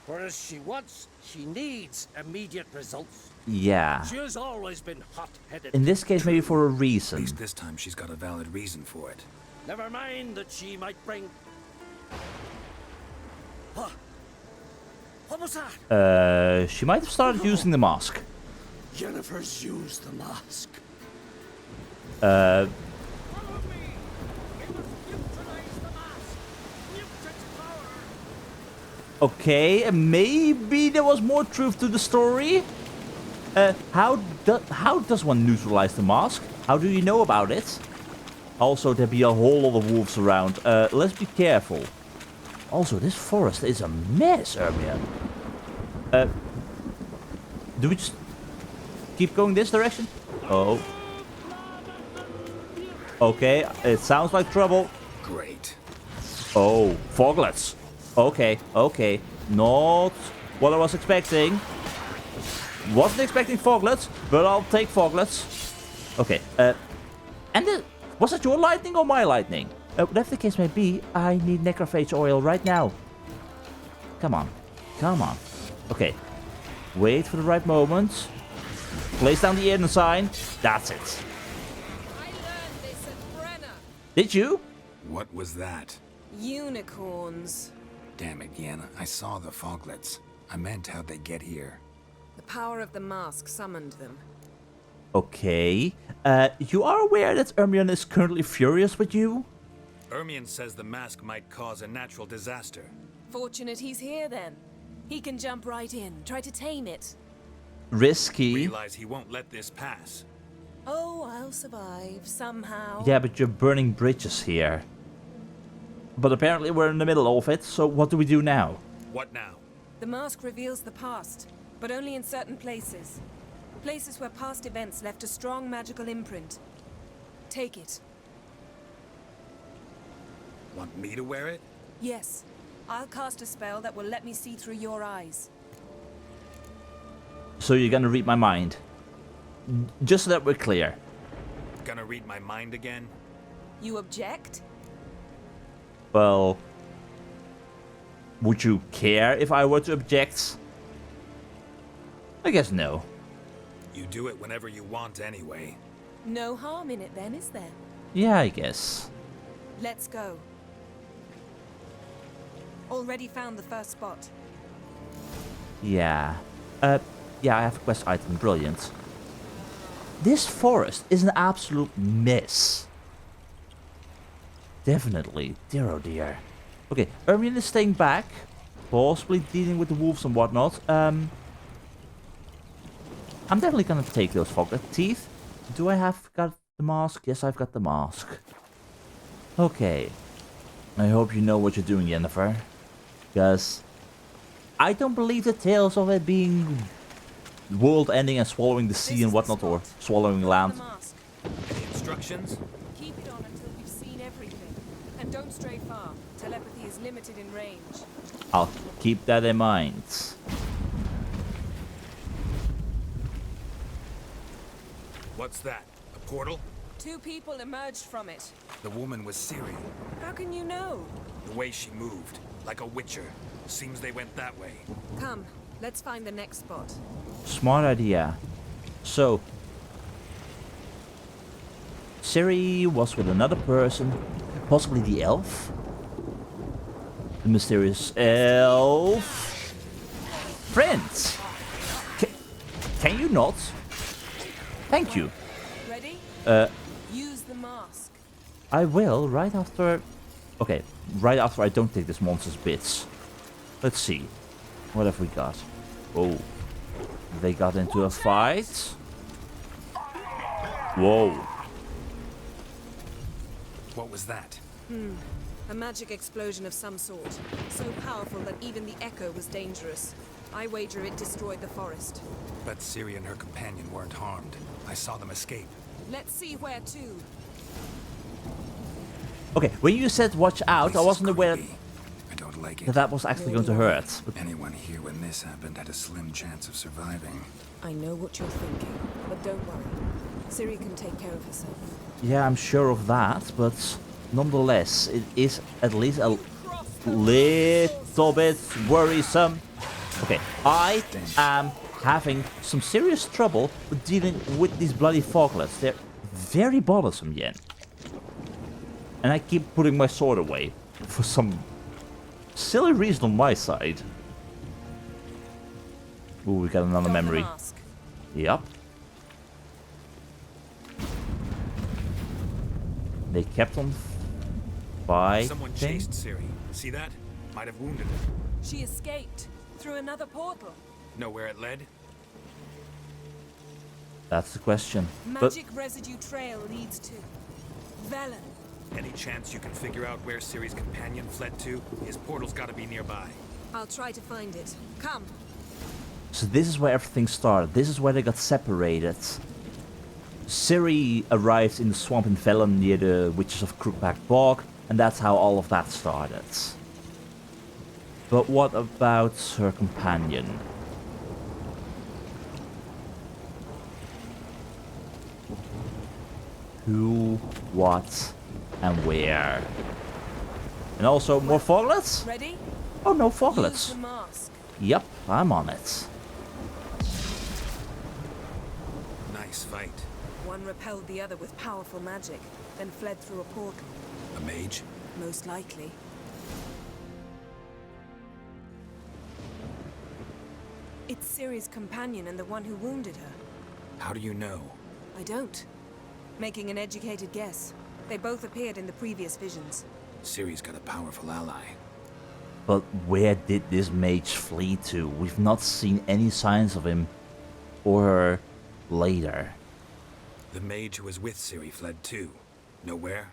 Whereas she needs immediate results. Yeah. She has always been hot-headed. In this case, maybe for a reason. At least this time she's got a valid reason for it. Never mind that she might bring... What was that? She might have started using the mask. Yennefer's used the mask. Okay, maybe there was more truth to the story. How does one neutralize the mask? How do you know about it? Also, there be a whole lot of wolves around. Let's be careful. Also, this forest is a mess, Ermion. Do we just keep going this direction? Oh. Okay, it sounds like trouble. Great. Oh, foglets. Okay, okay. Not what I was expecting. Wasn't expecting foglets, but I'll take foglets. Okay, was it your lightning or my lightning? Whatever the case may be, I need necrophage oil right now. Come on. Come on. Okay. Wait for the right moment. Place down the Eden sign. That's it. I learned this at Brenner. Did you? What was that? Unicorns. Damn it, Yenna. I saw the foglets. I meant how'd they get here. The power of the mask summoned them. Okay. You are aware that Ermion is currently furious with you? Ermion says the mask might cause a natural disaster. Fortunate he's here then. He can jump right in, try to tame it. Risky. Realize he won't let this pass. Oh, I'll survive somehow. Yeah, but you're burning bridges here. But apparently we're in the middle of it, so what do we do now? What now? The mask reveals the past, but only in certain places. Places where past events left a strong magical imprint. Take it. Want me to wear it? Yes. I'll cast a spell that will let me see through your eyes. So you're gonna read my mind? Just so that we're clear. Gonna read my mind again? You object? Well, would you care if I were to object? I guess no. You do it whenever you want anyway. No harm in it then, is there? Yeah, I guess. Let's go. Already found the first spot. Yeah. Yeah, I have a quest item. Brilliant. This forest is an absolute mess. Definitely. Dear oh dear. Okay, Ermion is staying back. Possibly dealing with the wolves and whatnot. I'm definitely gonna take those foglet teeth. Do I have got the mask? Yes, I've got the mask. Okay. I hope you know what you're doing, Yennefer. Because I don't believe the tales of it being world ending and swallowing the sea and whatnot, or swallowing land. Any instructions? Keep it on until we've seen everything. And don't stray far. Telepathy is limited in range. I'll keep that in mind. What's that? A portal? 2 people emerged from it. The woman was Ciri. How can you know? The way she moved, like a witcher. Seems they went that way. Come, let's find the next spot. Smart idea. So, Ciri was with another person, possibly the elf. The mysterious elf. Friends! Can you not? Thank you. Ready? Use the mask. I will, right after... Okay, right after I don't take this monster's bits. Let's see. What have we got? Oh. They got into a fight. Whoa. What was that? A magic explosion of some sort. So powerful that even the echo was dangerous. I wager it destroyed the forest. But Ciri and her companion weren't harmed. I saw them escape. Let's see where to. Okay, when you said watch out, I wasn't aware I don't like it. that that was actually going to hurt. But Anyone here when this happened had a slim chance of surviving. I know what you're thinking, but don't worry. Ciri can take care of herself. yeah, I'm sure of that, but nonetheless, it is at least a little bit worrisome. Okay, I am having some serious trouble with dealing with these bloody foglets. They're very bothersome, Yen. And I keep putting my sword away for some silly reason on my side. Ooh, we got another memory. Yep. They kept on fighting. Someone chased Ciri. See that? Might have wounded her. She escaped through another portal. Know where it led? That's the question. Magic residue trail leads to Velen. Any chance you can figure out where Ciri's companion fled to? His portal's gotta be nearby. I'll try to find it. Come. So this is where everything started. This is where they got separated. Ciri arrived in the swamp in Velen near the Witches of Crookback Bog, and that's how all of that started. But what about her companion? Who, what, and where? And also more foglets? Ready? Oh, no Use foglets. the mask. Yep, I'm on it. Nice fight. One repelled the other with powerful magic, then fled through a portal. A mage? Most likely. It's Ciri's companion and the one who wounded her. How do you know? I don't. Making an educated guess. They both appeared in the previous visions. Ciri's got a powerful ally. But where did this mage flee to? We've not seen any signs of him or her later. The mage who was with Ciri fled too. Know where?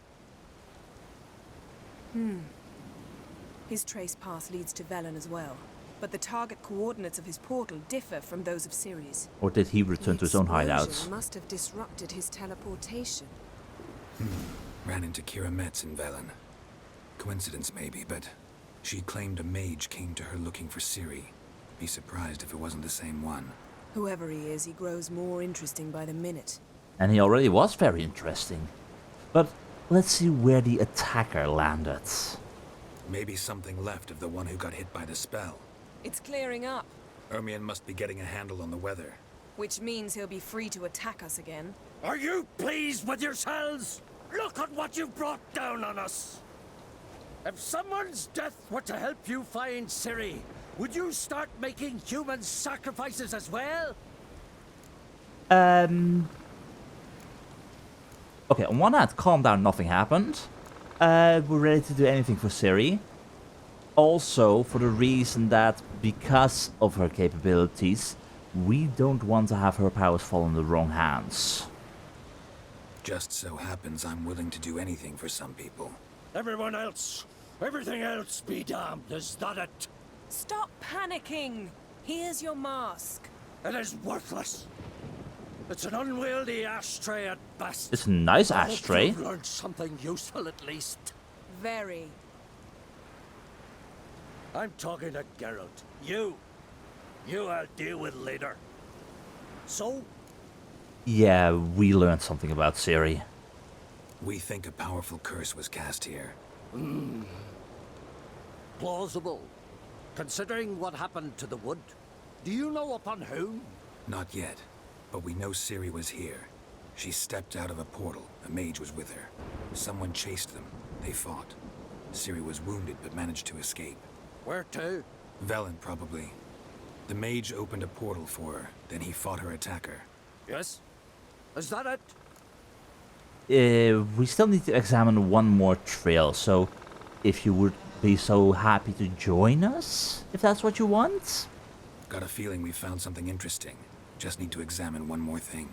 His trace path leads to Velen as well. But the target coordinates of his portal differ from those of Ciri's. Or did he return to his own hideouts? Explosion must have disrupted his teleportation. Ran into Kira Metz in Velen. Coincidence maybe, but she claimed a mage came to her looking for Ciri. Be surprised if it wasn't the same one. Whoever he is, he grows more interesting by the minute. And he already was very interesting. But let's see where the attacker landed. Maybe something left of the one who got hit by the spell. It's clearing up, Ermion must be getting a handle on the weather. which means he'll be free to attack us again. Are you pleased with yourselves? Look at what you've brought down on us! If someone's death were to help you find Ciri, would you start making human sacrifices as well? Okay, on one hand, calm down, nothing happened. We're ready to do anything for Ciri. Also, for the reason that because of her capabilities, we don't want to have her powers fall in the wrong hands. Just so happens I'm willing to do anything for some people. Everyone else, everything else be damned, is that it? Stop panicking! Here's your mask. It is worthless. It's an unwieldy ashtray at best. It's a nice I hope ashtray. you've learned something useful at least. Very. I'm talking to Geralt. You I'll deal with later. So? Yeah, we learned something about Ciri. We think a powerful curse was cast here. Plausible. Considering what happened to the wood. Do you know upon whom? Not yet, but we know Ciri was here. She stepped out of a portal. A mage was with her. Someone chased them. They fought. Ciri was wounded but managed to escape. Where to? Velen, probably. The mage opened a portal for her, then he fought her attacker. Yes? Is that it? We still need to examine one more trail, so if you would be so happy to join us, if that's what you want. Got a feeling we found something interesting. Just need to examine one more thing.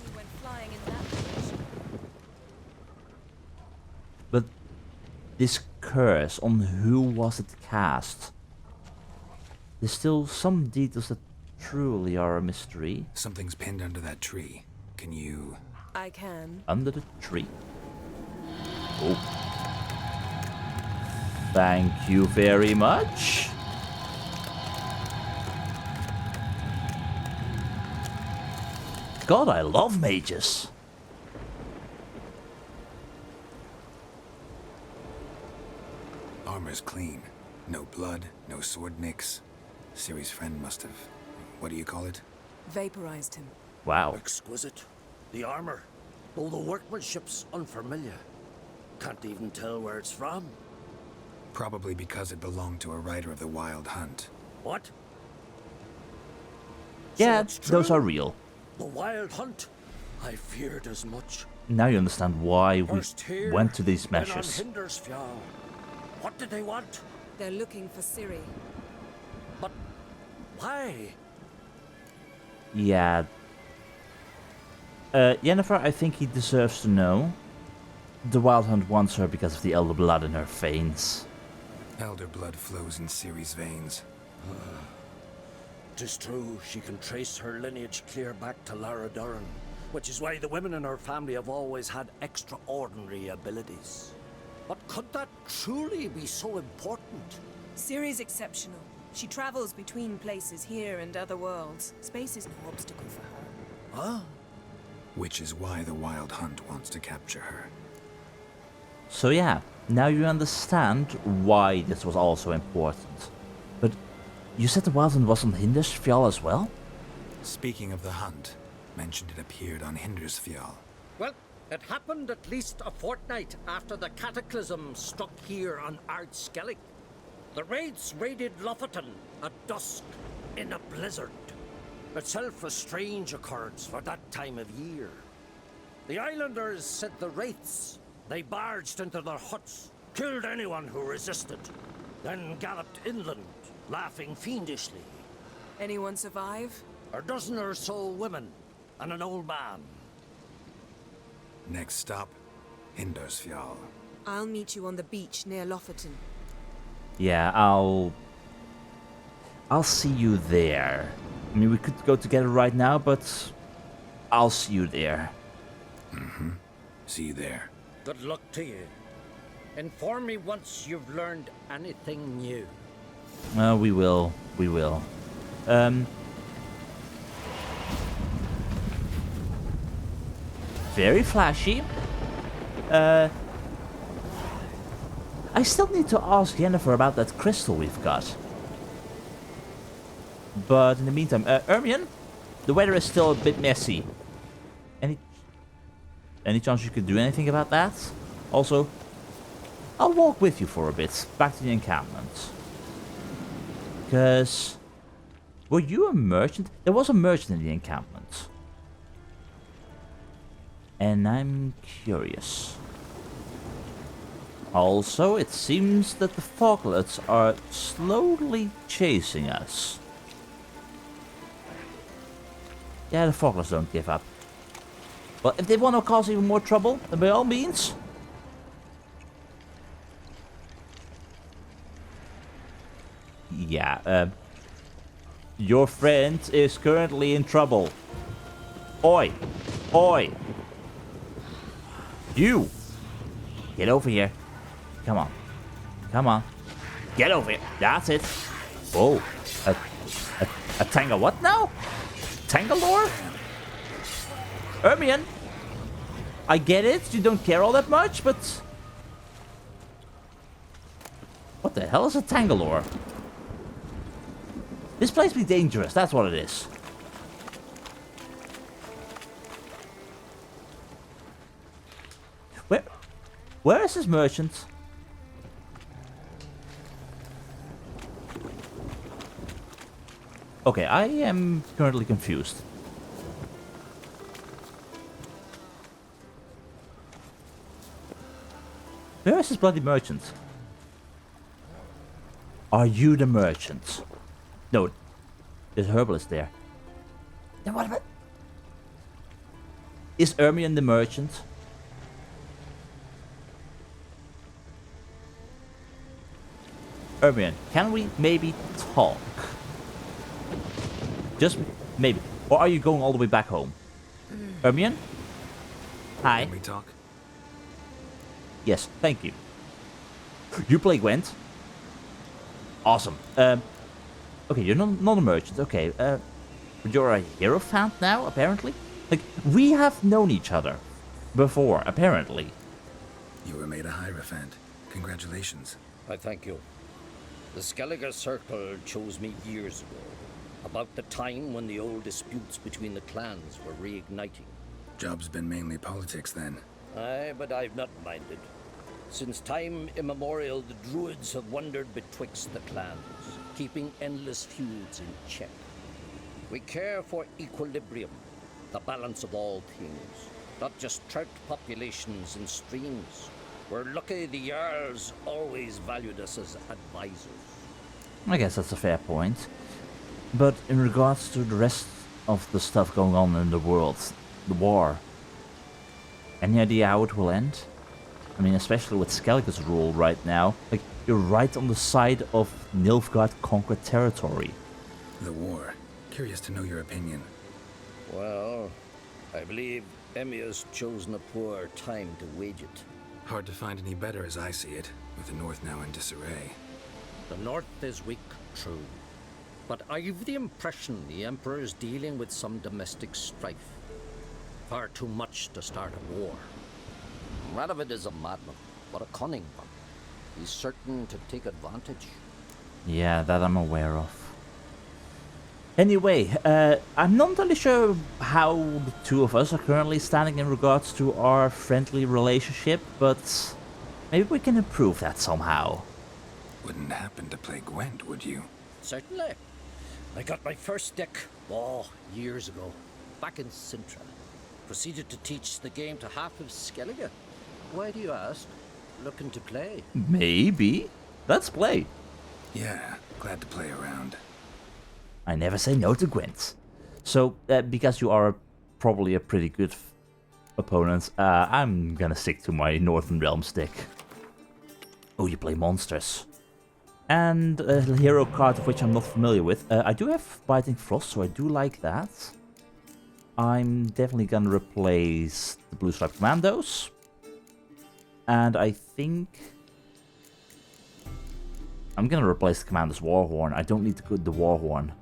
We went flying in that direction. But this curse, on who was it cast? There's still some details that truly are a mystery. Something's pinned under that tree. Can you... I can. Under the tree. Oh. Thank you very much. God, I love mages. Armor's clean. No blood, no sword nicks. Ciri's friend must have... what do you call it? Vaporized him. Wow. Exquisite. The armor. Though the workmanship's unfamiliar. Can't even tell where it's from. Probably because it belonged to a rider of the Wild Hunt. What? Yeah, So those are real. The Wild Hunt? I feared as much. Now you understand why we First here, went to these then on measures. Hindersfjall. What did they want? They're looking for Ciri. But why? Yeah. Yennefer, I think he deserves to know. The Wild Hunt wants her because of the elder blood in her veins. Elder blood flows in Ciri's veins. 'Tis true, she can trace her lineage clear back to Lara Duran, which is why the women in her family have always had extraordinary abilities. But could that truly be so important? Ciri's exceptional. She travels between places here and other worlds. Space is no obstacle for her. Huh? Which is why the Wild Hunt wants to capture her. So yeah, now you understand why this was also important. But you said the Wild Hunt was on Hindersfjall as well? Speaking of the hunt, mentioned it appeared on Hindersfjall. Well, it happened at least a fortnight after the cataclysm struck here on Ardskellig. The raids raided Lofoten at dusk in a blizzard. Itself a strange occurrence for that time of year. The islanders said the wraiths. They barged into their huts, killed anyone who resisted, then galloped inland, laughing fiendishly. Anyone survive? A dozen or so women and an old man. Next stop, Hindersfjall. I'll meet you on the beach near Lofoten. Yeah, I'll see you there. I mean, we could go together right now, but I'll see you there. See you there. Good luck to you. Inform me once you've learned anything new. We will. We will. very flashy. I still need to ask Yennefer about that crystal we've got. But in the meantime, Ermion, the weather is still a bit messy. Any chance you could do anything about that? Also, I'll walk with you for a bit, back to the encampment. Because... were you a merchant? There was a merchant in the encampment. And I'm curious. Also, it seems that the foglets are slowly chasing us. Yeah, the foglets don't give up. Well, if they want to cause even more trouble, then by all means. Yeah, your friend is currently in trouble. Oi! Oi! You! Get over here. Come on. Come on. Get over here. That's it. Oh. A Tanga what now? Tangalore? Ermion? I get it. You don't care all that much, but... what the hell is a Tangalore? This place be dangerous. That's what it is. Where is this merchant? Okay, I am currently confused. Where is this bloody merchant? Are you the merchant? No, there's a herbalist there. Then what about... is Ermion the merchant? Ermion, can we maybe talk? Just maybe. Or are you going all the way back home? Ermion? Hi. Can we talk? Yes, thank you. You play Gwent? Awesome. Okay, you're not a merchant. Okay, but you're a hierophant now, apparently? Like, we have known each other before, apparently. You were made a hierophant. Congratulations. I thank you. The Skellige Circle chose me years ago, about the time when the old disputes between the clans were reigniting. Job's been mainly politics then. Aye, but I've not minded. Since time immemorial, the druids have wandered betwixt the clans, keeping endless feuds in check. We care for equilibrium, the balance of all things, not just trout populations and streams. We're lucky the Jarls always valued us as advisors. I guess that's a fair point. But in regards to the rest of the stuff going on in the world, the war, any idea how it will end? I mean, especially with Skellige's rule right now. Like, you're right on the side of Nilfgaard-conquered territory. The war. Curious to know your opinion. Well, I believe Emmir's chosen a poor time to wage it. Hard to find any better as I see it, with the North now in disarray. The North is weak, true. But I've the impression the Emperor is dealing with some domestic strife. Far too much to start a war. Radovid is a madman, but a cunning one. He's certain to take advantage. Yeah, that I'm aware of. Anyway, I'm not entirely sure how the two of us are currently standing in regards to our friendly relationship, but maybe we can improve that somehow. Wouldn't happen to play Gwent, would you? Certainly. I got my first deck, years ago, back in Sintra. Proceeded to teach the game to half of Skellige. Why do you ask? Looking to play? Maybe. Let's play. Yeah, glad to play around. I never say no to Gwent. So, because you are probably a pretty good opponent, I'm gonna stick to my Northern Realms deck. Oh, you play monsters. And a hero card of which I'm not familiar with. I do have Biting Frost, so I do like that. I'm definitely gonna replace the Blue Stripe Commandos. And I think I'm gonna replace the Commander's Warhorn. I don't need the Warhorn.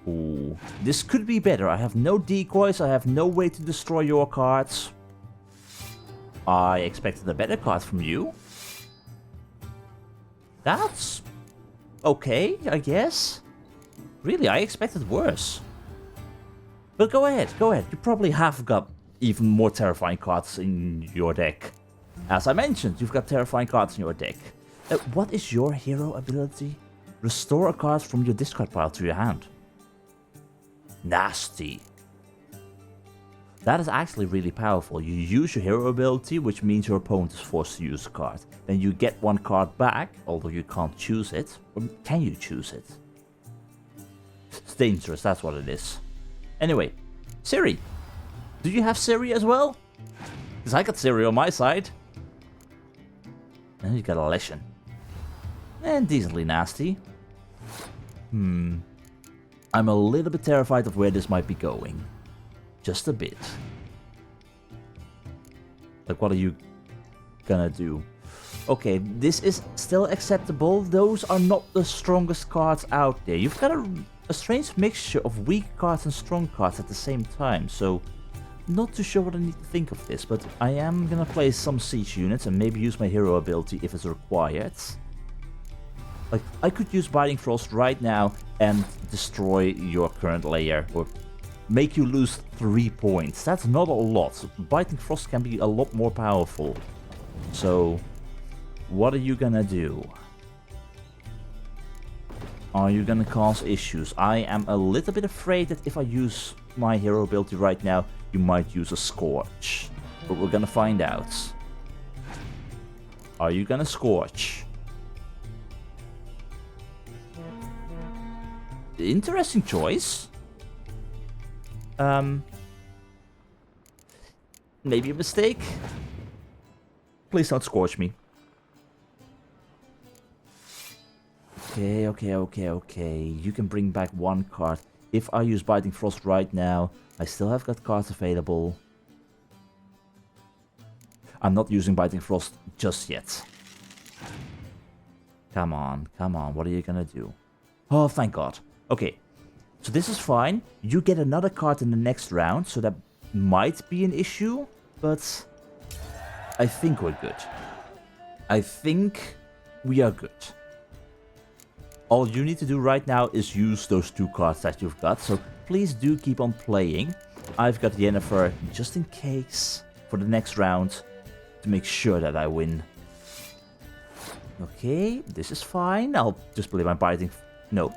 Ooh, this could be better. I have no decoys. I have no way to destroy your cards. I expected a better card from you. That's okay, I guess. Really, I expected worse. But go ahead, go ahead. You probably have got even more terrifying cards in your deck. As I mentioned, you've got terrifying cards in your deck. What is your hero ability? Restore a card from your discard pile to your hand. Nasty. That is actually really powerful. You use your hero ability, which means your opponent is forced to use a card. Then you get one card back, although you can't choose it. Or can you choose it? It's dangerous, that's what it is. Anyway, Ciri. Do you have Ciri as well? Because I got Ciri on my side. And you got a Leshen. And decently nasty. I'm a little bit terrified of where this might be going. Just a bit. Like, what are you gonna do? Okay, this is still acceptable. Those are not the strongest cards out there. You've got a strange mixture of weak cards and strong cards at the same time. So, not too sure what I need to think of this. But I am gonna play some siege units and maybe use my hero ability if it's required. Like, I could use Biting Frost right now and destroy your current layer. Or make you lose 3 points. That's not a lot. Biting Frost can be a lot more powerful. So, what are you gonna do? Are you gonna cause issues? I am a little bit afraid that if I use my hero ability right now, you might use a Scorch. But we're gonna find out. Are you gonna Scorch? Interesting choice. Maybe a mistake. Please don't Scorch me. Okay. You can bring back one card. If I use Biting Frost right now, I still have got cards available. I'm not using Biting Frost just yet. Come on. What are you gonna do? Oh, thank God. Okay. So this is fine. You get another card in the next round, so that might be an issue, but I think we're good. I think we are good. All you need to do right now is use those 2 cards that you've got, so please do keep on playing. I've got Yennefer just in case for the next round to make sure that I win. Okay, this is fine. I'll just play my Biting... No.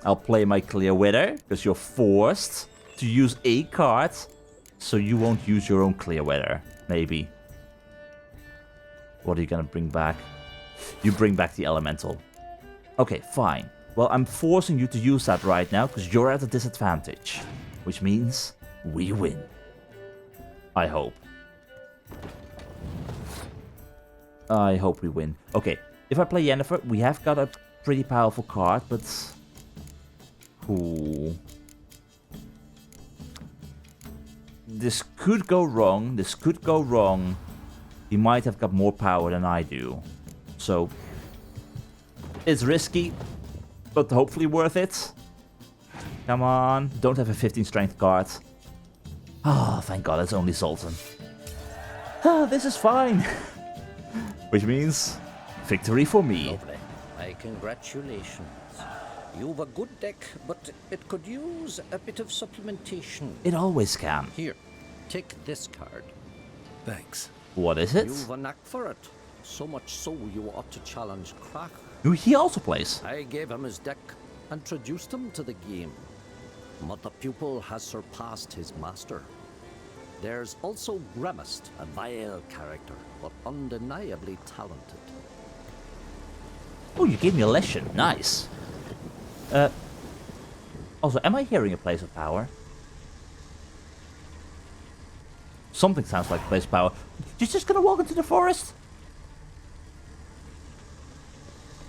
I'll play my Clear Weather, because you're forced to use a card, so you won't use your own Clear Weather, maybe. What are you gonna bring back? You bring back the Elemental. Okay, fine. Well, I'm forcing you to use that right now, because you're at a disadvantage. Which means we win. I hope. I hope we win. Okay, if I play Yennefer, we have got a pretty powerful card, but... Ooh. This could go wrong. He might have got more power than I do. So, it's risky, but hopefully worth it. Come on, don't have a 15 strength card. Ah, thank God, it's only Sultan. Ah, this is fine. Which means, victory for me. Lovely. My congratulations. You've a good deck, but it could use a bit of supplementation. It always can. Here, take this card. Thanks. What is it? You've a knack for it. So much so you ought to challenge Krach. He also plays. I gave him his deck, introduced him to the game. But the pupil has surpassed his master. There's also Gramist, a vile character, but undeniably talented. Oh, you gave me a Leshen. Nice. Also, am I hearing a place of power? Something sounds like a place of power. You're just gonna walk into the forest?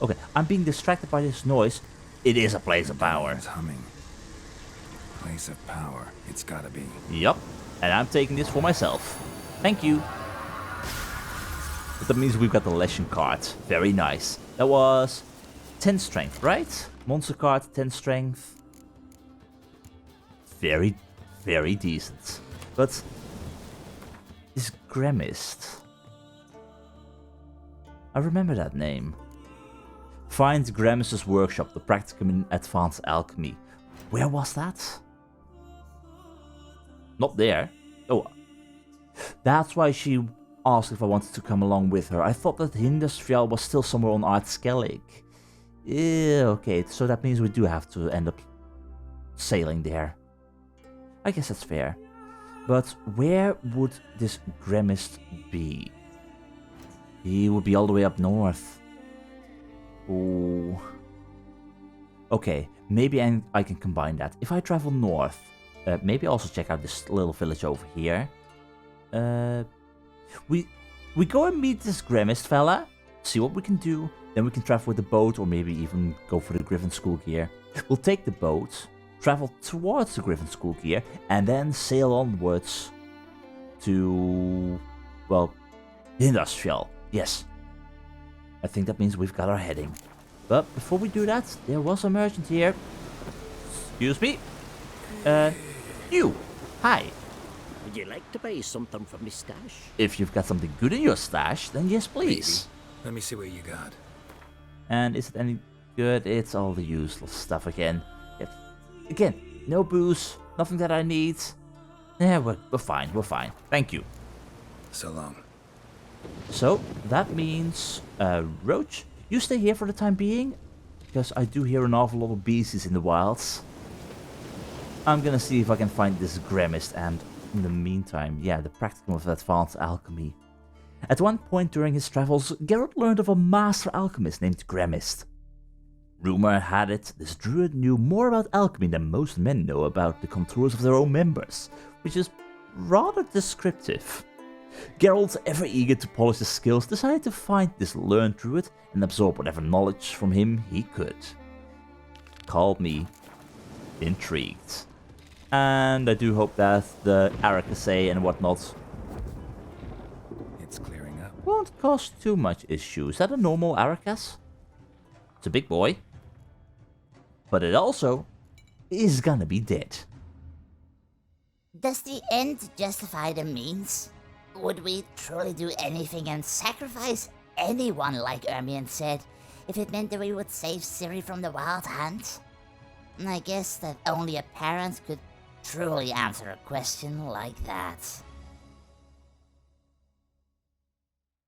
Okay, I'm being distracted by this noise. It is a place of power. It's humming. Place of power. It's gotta be. Yup. And I'm taking this for myself. Thank you. But that means we've got the Leshen card. Very nice. That was 10 strength, right? Monster card, 10 strength. very, very decent. But this Gremist, I remember that name. Find Gremist's workshop, the practicum in advanced alchemy. Where was that? Not there. Oh, that's why she asked if I wanted to come along with her. I thought that Hindersfjall was still somewhere on Artskellig. Okay, so that means we do have to end up sailing there. I guess that's fair. But where would this Gremist be? He would be all the way up north. Ooh. Okay, maybe I can combine that. If I travel north, maybe also check out this little village over here. We go and meet this Gremist fella, see what we can do, then we can travel with the boat or maybe even go for the Griffin School gear. We'll take the boat, travel towards the Griffin School gear, and then sail onwards to, well, Hindersfjall. Yes. I think that means we've got our heading. But before we do that, there was a merchant here. Excuse me. You. Hi. Would you like to buy something from my stash? If you've got something good in your stash, then yes, please. Maybe. Let me see what you got. And is it any good? It's all the useless stuff again. Again, no booze, nothing that I need. Yeah, we're fine, we're fine. Thank you. So long. So, that means, Roach, you stay here for the time being, because I do hear an awful lot of beasties in the wilds. I'm gonna see if I can find this Gremist, and in the meantime, yeah, the practicum of advanced alchemy. At one point during his travels, Geralt learned of a master alchemist named Gremist. Rumor had it, this druid knew more about alchemy than most men know about the contours of their own members, which is rather descriptive. Geralt, ever eager to polish his skills, decided to find this learned druid and absorb whatever knowledge from him he could. Call me intrigued. And I do hope that the Arachasae and whatnot won't cause too much issue. Is that a normal Arachas? It's a big boy. But it also is gonna be dead. Does the end justify the means? Would we truly do anything and sacrifice anyone, like Ermion said, if it meant that we would save Ciri from the Wild Hunt? I guess that only a parent could truly answer a question like that.